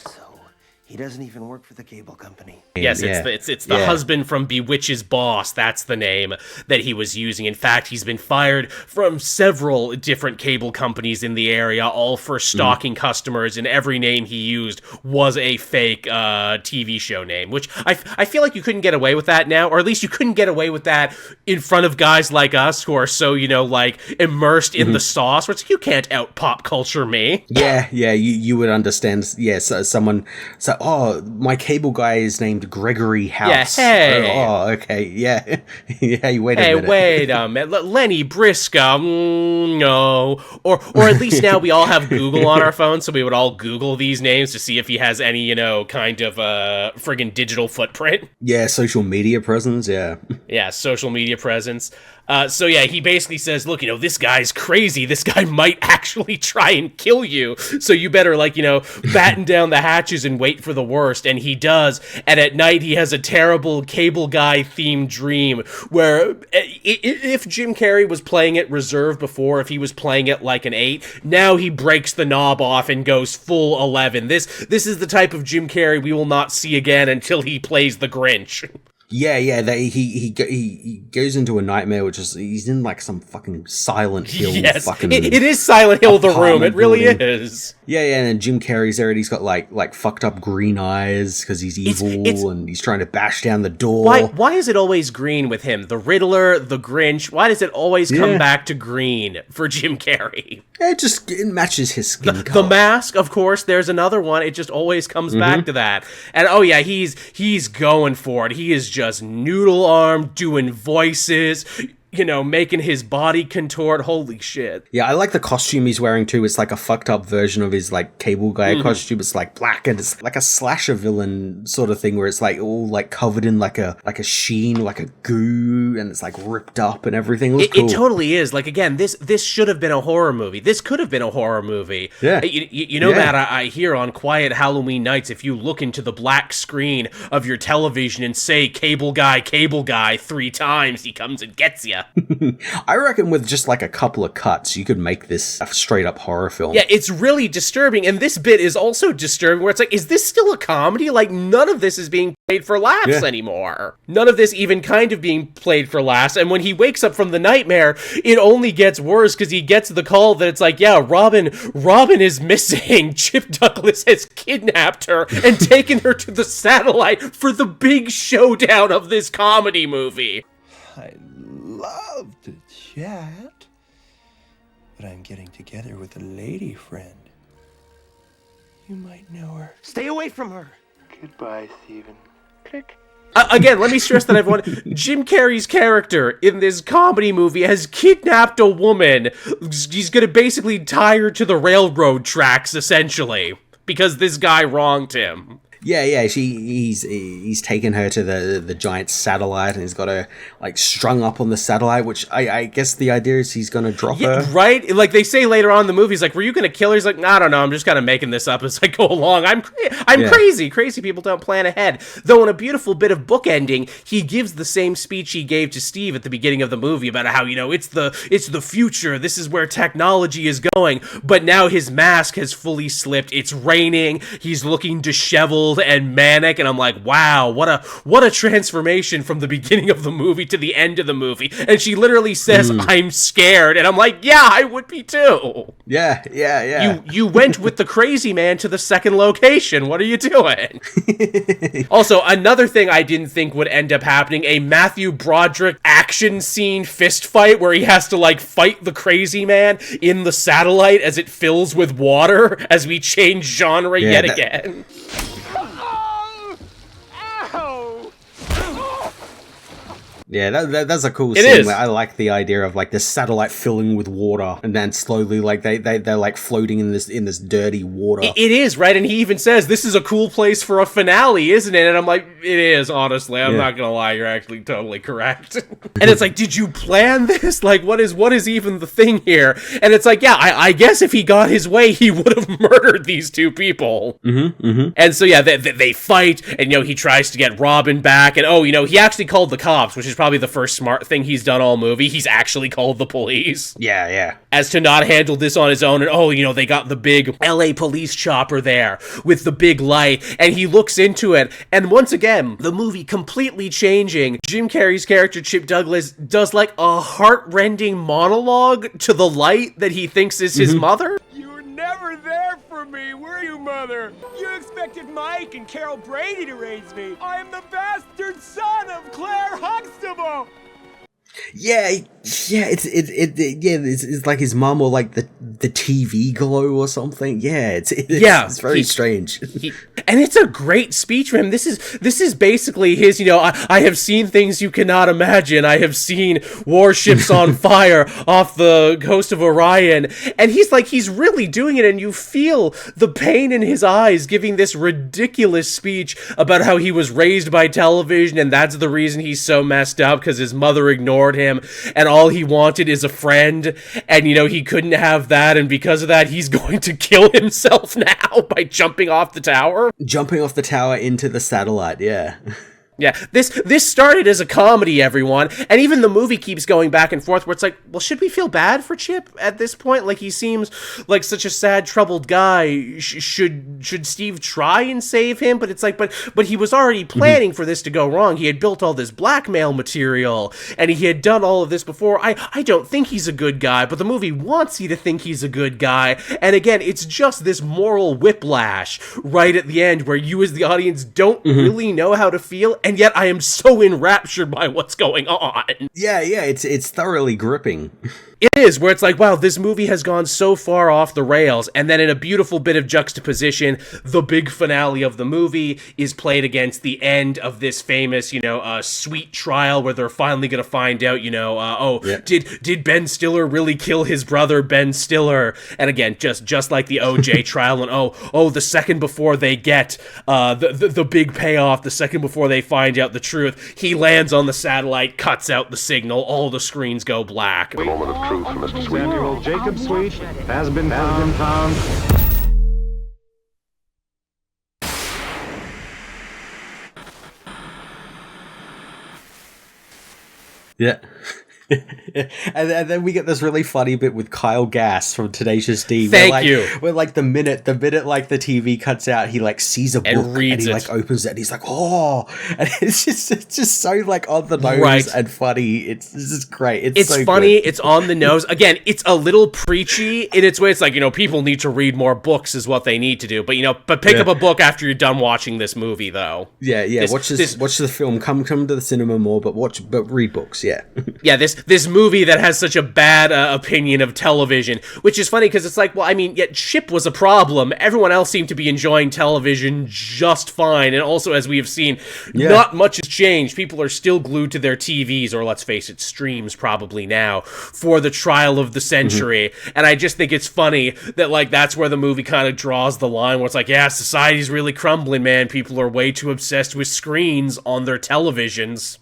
So, he doesn't even work for the cable company. Yes, it's the husband from Bewitch's boss. That's the name that he was using. In fact, he's been fired from several different cable companies in the area, all for stalking customers, and every name he used was a fake TV show name, which I feel like you couldn't get away with that now, or at least you couldn't get away with that in front of guys like us who are so, like, immersed in the sauce, where it's like, you can't out-pop culture me. Yeah, you would understand. Yes, someone... So, my cable guy is named Gregory House. Yeah, hey. Oh, okay, yeah. Hey, wait a minute. Hey, wait a minute. Lenny Briscoe, no. Or at least now we all have Google on our phones, so we would all Google these names to see if he has any, kind of friggin' digital footprint. Yeah, social media presence, yeah. Yeah, social media presence. He basically says, look, this guy's crazy. This guy might actually try and kill you. So you better, batten down the hatches and wait for the worst. And he does. And at night, he has a terrible cable guy themed dream where if Jim Carrey was playing it reserved before, if he was playing it like an 8, now he breaks the knob off and goes full 11. This is the type of Jim Carrey we will not see again until he plays the Grinch. Yeah. That he goes into a nightmare, which is he's in like some fucking Silent Hill. Yes, fucking it is Silent Hill. The room, it really building. is. Yeah, and Jim Carrey's there, and he's got like fucked up green eyes because he's evil, and he's trying to bash down the door. Why is it always green with him? The Riddler, the Grinch. Why does it always come back to green for Jim Carrey? It matches his skin The color. Mask, of course. There's another one. It just always comes back to that. And oh yeah, he's going for it. He is just noodle armed, doing voices, making his body contort. Holy shit. Yeah, I like the costume he's wearing too. It's like a fucked up version of his like cable guy costume. It's like black, and it's like a slasher villain sort of thing where it's like all like covered in like a sheen, like a goo, and it's like ripped up and everything. It looks cool. It totally is. Like again, this should have been a horror movie. This could have been a horror movie. Yeah. Matt, I hear on quiet Halloween nights, if you look into the black screen of your television and say cable guy 3 times, he comes and gets you. I reckon with just like a couple of cuts, you could make this a straight up horror film. Yeah, it's really disturbing, and this bit is also disturbing where it's like, is this still a comedy? Like, none of this is being played for laughs anymore. None of this even kind of being played for laughs, and when he wakes up from the nightmare, it only gets worse because he gets the call that it's like, yeah, Robin is missing. Chip Douglas has kidnapped her and taken her to the satellite for the big showdown of this comedy movie. I love to chat, but I'm getting together with a lady friend. You might know her. Stay away from her. Goodbye, Stephen. Click. Again, let me stress that everyone, Jim Carrey's character in this comedy movie has kidnapped a woman. He's gonna basically tie her to the railroad tracks, essentially, because this guy wronged him. Yeah, he's taken her to the giant satellite, and he's got her like strung up on the satellite, which I guess the idea is he's gonna drop her. Right? Like they say later on in the movie, he's like, were you gonna kill her? He's like, I don't know, I'm just kind of making this up as I go along. I'm crazy. Crazy people don't plan ahead. Though in a beautiful bit of bookending, he gives the same speech he gave to Steve at the beginning of the movie about how, it's the future, this is where technology is going, but now his mask has fully slipped, it's raining, he's looking disheveled and manic, and I'm like, wow, what a transformation from the beginning of the movie to the end of the movie. And she literally says, I'm scared, and I'm like, yeah, I would be too. Yeah. You went with the crazy man to the second location. What are you doing? Also, another thing I didn't think would end up happening, a Matthew Broderick action scene fist fight where he has to like fight the crazy man in the satellite as it fills with water as we change genre again. Yeah, that's a cool scene. Where I like the idea of like the satellite filling with water, and then slowly like they're like floating in this dirty water. It is, right? And he even says, this is a cool place for a finale, isn't it? And I'm like, it is, honestly. I'm not gonna lie, you're actually totally correct. And it's like, did you plan this? Like, what is even the thing here? And it's like, yeah, I guess if he got his way, he would have murdered these two people. And so yeah, they fight, and he tries to get Robin back, and he actually called the cops, which is probably the first smart thing he's done all movie. He's actually called the police. Yeah. As to not handle this on his own, and they got the big LA police chopper there with the big light, and he looks into it, and once again, the movie completely changing. Jim Carrey's character, Chip Douglas, does like a heart-rending monologue to the light that he thinks is his mother. You were never there for me, were you, Mother? You expected Mike and Carol Brady to raise me. I am the bastard son of Claire Huxtable. Yeah, it's like his mom or like the TV glow or something. Yeah, it's very strange. And it's a great speech from him. This is basically his, I have seen things you cannot imagine. I have seen warships on fire off the coast of Orion. And he's really doing it, and you feel the pain in his eyes giving this ridiculous speech about how he was raised by television, and that's the reason he's so messed up, because his mother ignored him, and all he wanted is a friend, and he couldn't have that, and because of that he's going to kill himself now by jumping off the tower into the satellite. Yeah. Yeah, this started as a comedy, everyone, and even the movie keeps going back and forth where it's like, well, should we feel bad for Chip at this point? Like, he seems like such a sad, troubled guy. Should Steve try and save him? But it's like, but he was already planning for this to go wrong. He had built all this blackmail material, and he had done all of this before. I don't think he's a good guy, but the movie wants you to think he's a good guy, and again, it's just this moral whiplash right at the end where you as the audience don't really know how to feel, and yet I am so enraptured by what's going on. Yeah, it's thoroughly gripping. It is, where it's like, wow, this movie has gone so far off the rails, and then in a beautiful bit of juxtaposition, the big finale of the movie is played against the end of this famous, sweet trial where they're finally going to find out, did Ben Stiller really kill his brother, Ben Stiller? And again, just like the OJ trial, and the second before they get the big payoff, the second before they find out the truth, he lands on the satellite, cuts out the signal, all the screens go black. The moment of truth for Mr. Sweet. Samuel Jacob Sweet has been found. Yeah. and then we get this really funny bit with Kyle Gass from Tenacious D. Thank you. Where like the minute like the TV cuts out, he like sees a book and he like opens it and he's like, oh, and it's just so like on the nose and funny. It's just great. It's so funny. Good. It's on the nose. Again, it's a little preachy in its way. It's like, people need to read more books is what they need to do. But pick up a book after you're done watching this movie, though. Yeah. Watch the film. Come to the cinema more, but read books. Yeah. Yeah. This movie that has such a bad opinion of television, which is funny because it's like, yet Chip was a problem. Everyone else seemed to be enjoying television just fine. And also, as we have seen, not much has changed. People are still glued to their TVs, or let's face it, streams probably now, for the trial of the century. And I just think it's funny that, like, that's where the movie kind of draws the line, where it's like, yeah, society's really crumbling, man. People are way too obsessed with screens on their televisions.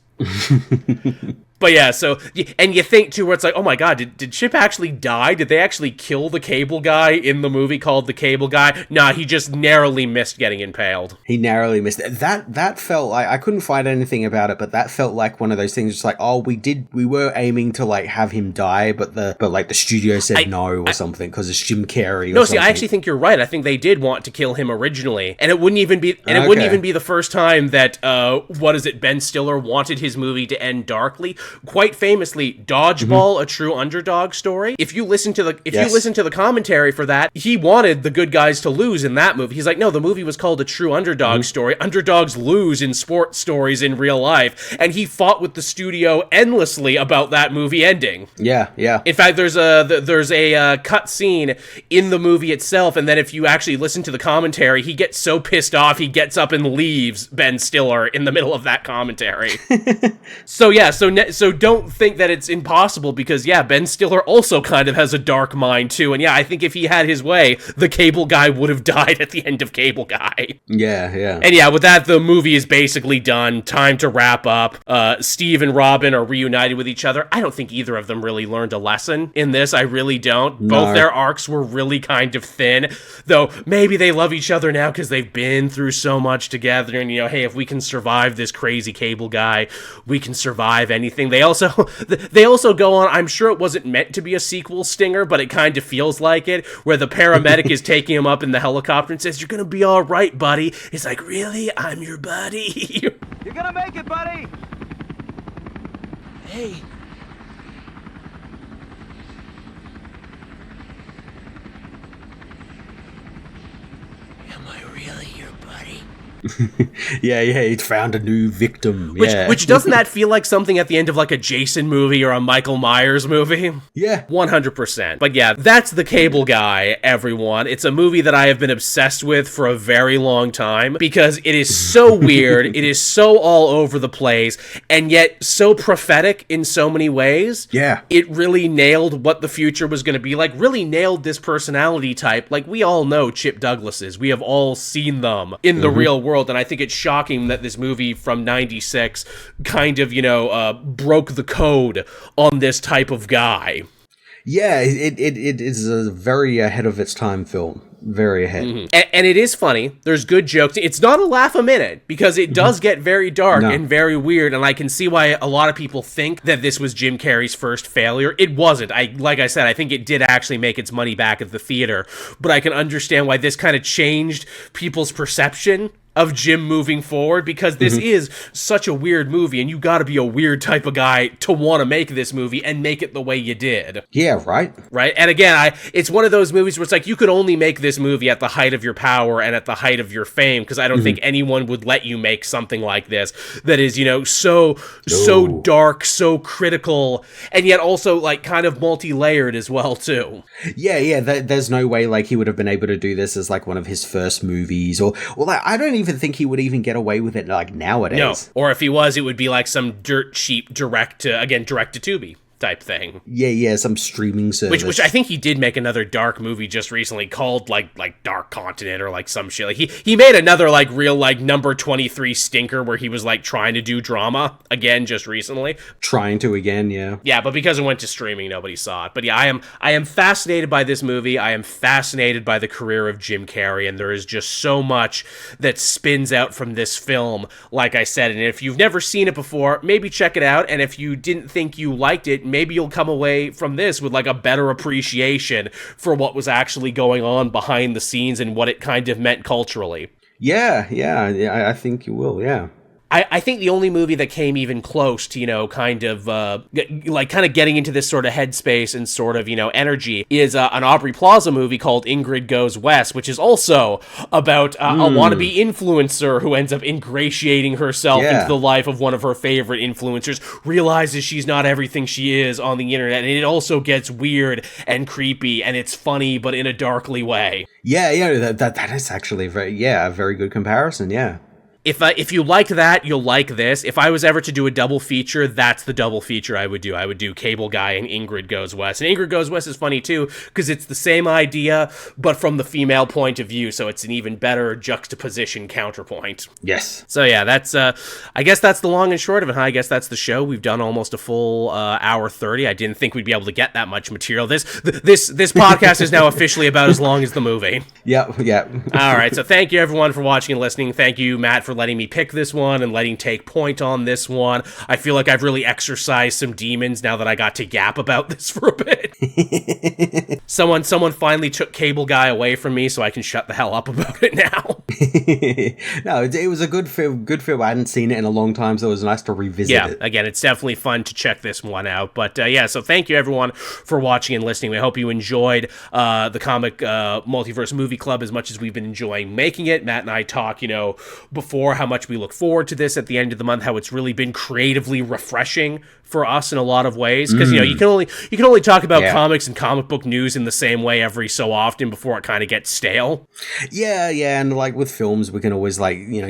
But yeah, so, and you think, too, where it's like, oh my god, did Chip actually die? Did they actually kill the cable guy in the movie called The Cable Guy? Nah, he just narrowly missed getting impaled. He narrowly missed it. That felt like, I couldn't find anything about it, but that felt like one of those things, just like, we were aiming to, like, have him die, but the studio said no or something, because it's Jim Carrey or something. I actually think you're right. I think they did want to kill him originally, and it wouldn't even be, the first time that, Ben Stiller wanted his movie to end darkly. Quite famously, Dodgeball, a true underdog story. If you listen to the commentary for that, he wanted the good guys to lose in that movie. He's like, no, the movie was called a true underdog story. Underdogs lose in sports stories in real life, and he fought with the studio endlessly about that movie ending. Yeah. In fact, there's a cut scene in the movie itself, and then if you actually listen to the commentary, he gets so pissed off he gets up and leaves Ben Stiller in the middle of that commentary. So don't think that it's impossible, because Ben Stiller also kind of has a dark mind too, and I think if he had his way, the Cable Guy would have died at the end of Cable Guy. Yeah. And with that, the movie is basically done. Time to wrap up. Steve and Robin are reunited with each other. I don't think either of them really learned a lesson in this. I really don't. No. Both their arcs were really kind of thin, though maybe they love each other now because they've been through so much together, and hey, if we can survive this crazy Cable Guy, we can survive anything. They also go on, I'm sure it wasn't meant to be a sequel stinger, but it kind of feels like it, where the paramedic is taking him up in the helicopter and says, "You're gonna be all right, buddy." He's like, "Really? I'm your buddy." You're gonna make it, buddy. Hey. Am I really your buddy? yeah, he found a new victim. Which doesn't that feel like something at the end of like a Jason movie or a Michael Myers movie? Yeah. 100%. But that's The Cable Guy, everyone. It's a movie that I have been obsessed with for a very long time, because it is so weird, it is so all over the place, and yet so prophetic in so many ways. Yeah. It really nailed what the future was going to be like, really nailed this personality type. Like, we all know Chip Douglas's. We have all seen them in the real world. And I think it's shocking that this movie from 96 kind of, broke the code on this type of guy. Yeah, it is a very ahead of its time film. Very ahead. And it is funny. There's good jokes. It's not a laugh a minute because it does get very dark and very weird, and I can see why a lot of people think that this was Jim Carrey's first failure. It wasn't. Like I said, I think it did actually make its money back at the theater, but I can understand why this kind of changed people's perception of Jim moving forward, because this is such a weird movie, and you got to be a weird type of guy to want to make this movie and make it the way you did. Yeah, right. Right? And again, it's one of those movies where it's like you could only make this movie at the height of your power and at the height of your fame, because I don't think anyone would let you make something like this that is, so dark, so critical, and yet also like kind of multi-layered as well too. Yeah. There's no way like he would have been able to do this as like one of his first movies, or like I don't even think he would even get away with it like nowadays. No, or if he was, it would be like some dirt cheap direct to Tubi type thing. Yeah, some streaming service. Which I think he did make another dark movie just recently called like Dark Continent or like some shit. Like he made another like real like number 23 stinker where he was like trying to do drama again just recently. Trying to again, yeah. Yeah, but because it went to streaming, nobody saw it. But yeah, I am fascinated by this movie. I am fascinated by the career of Jim Carrey, and there is just so much that spins out from this film, like I said. And if you've never seen it before, maybe check it out. And if you didn't think you liked it, maybe you'll come away from this with like a better appreciation for what was actually going on behind the scenes and what it kind of meant culturally. Yeah, I think you will, yeah. I think the only movie that came even close to, kind of getting into this sort of headspace and sort of, energy is an Aubrey Plaza movie called Ingrid Goes West, which is also about a wannabe influencer who ends up ingratiating herself into the life of one of her favorite influencers, realizes she's not everything she is on the internet, and it also gets weird and creepy, and it's funny, but in a darkly way. Yeah, that is actually a very good comparison, yeah. If you like that, you'll like this. If I was ever to do a double feature, that's the double feature I would do. I would do Cable Guy and Ingrid Goes West. And Ingrid Goes West is funny, too, because it's the same idea, but from the female point of view, so it's an even better juxtaposition counterpoint. Yes. So, yeah, that's, I guess that's the long and short of it, huh? I guess that's the show. We've done almost a full hour 30. I didn't think we'd be able to get that much material. This podcast is now officially about as long as the movie. Yeah. All right, so thank you, everyone, for watching and listening. Thank you, Matt, for letting me pick this one and letting take point on this one. I feel like I've really exercised some demons now that I got to gap about this for a bit. Someone finally took Cable Guy away from me, so I can shut the hell up about it now. No, it was a good film. I hadn't seen it in a long time, so it was nice to revisit it. Yeah, again, it's definitely fun to check this one out. But so thank you, everyone, for watching and listening. We hope you enjoyed the Comic Multiverse Movie Club as much as we've been enjoying making it. Matt and I talk, before how much we look forward to this at the end of the month, how it's really been creatively refreshing for us in a lot of ways, because you can only talk about comics and comic book news in the same way every so often before it kind of gets stale. Yeah, and like with films, we can always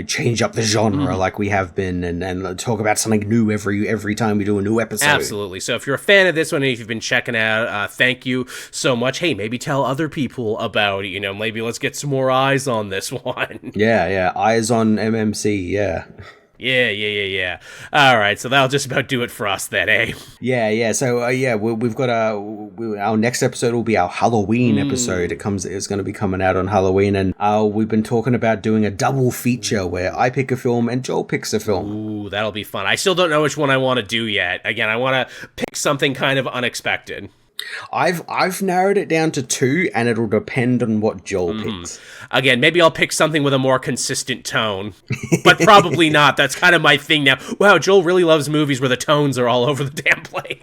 change up the genre like we have been, and talk about something new every time we do a new episode. Absolutely. So if you're a fan of this one, and if you've been checking out, thank you so much. Hey, maybe tell other people about it. Maybe let's get some more eyes on this one. Yeah, eyes on MMC. Yeah. Yeah. All right, so that'll just about do it for us then, eh? Yeah. So we've got our next episode will be our Halloween episode. It's going to be coming out on Halloween, and we've been talking about doing a double feature where I pick a film and Joel picks a film. Ooh, that'll be fun. I still don't know which one I want to do yet. Again, I want to pick something kind of unexpected. I've narrowed it down to 2, and it'll depend on what Joel picks. Again, maybe I'll pick something with a more consistent tone, but probably not. That's kind of my thing now. Wow, Joel really loves movies where the tones are all over the damn place.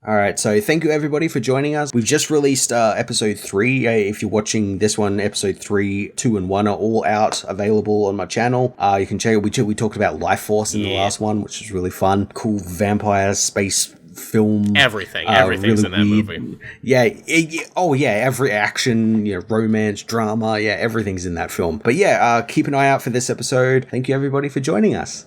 All right, so thank you everybody for joining us. We've just released episode 3. If you're watching this one, episode 3, 2, and 1 are all out, available on my channel. You can check it. We talked about Life Force in the last one, which was really fun. Cool vampire space film, everything's really in that movie. Every action, romance, drama, everything's in that film. But keep an eye out for this episode. Thank you everybody for joining us.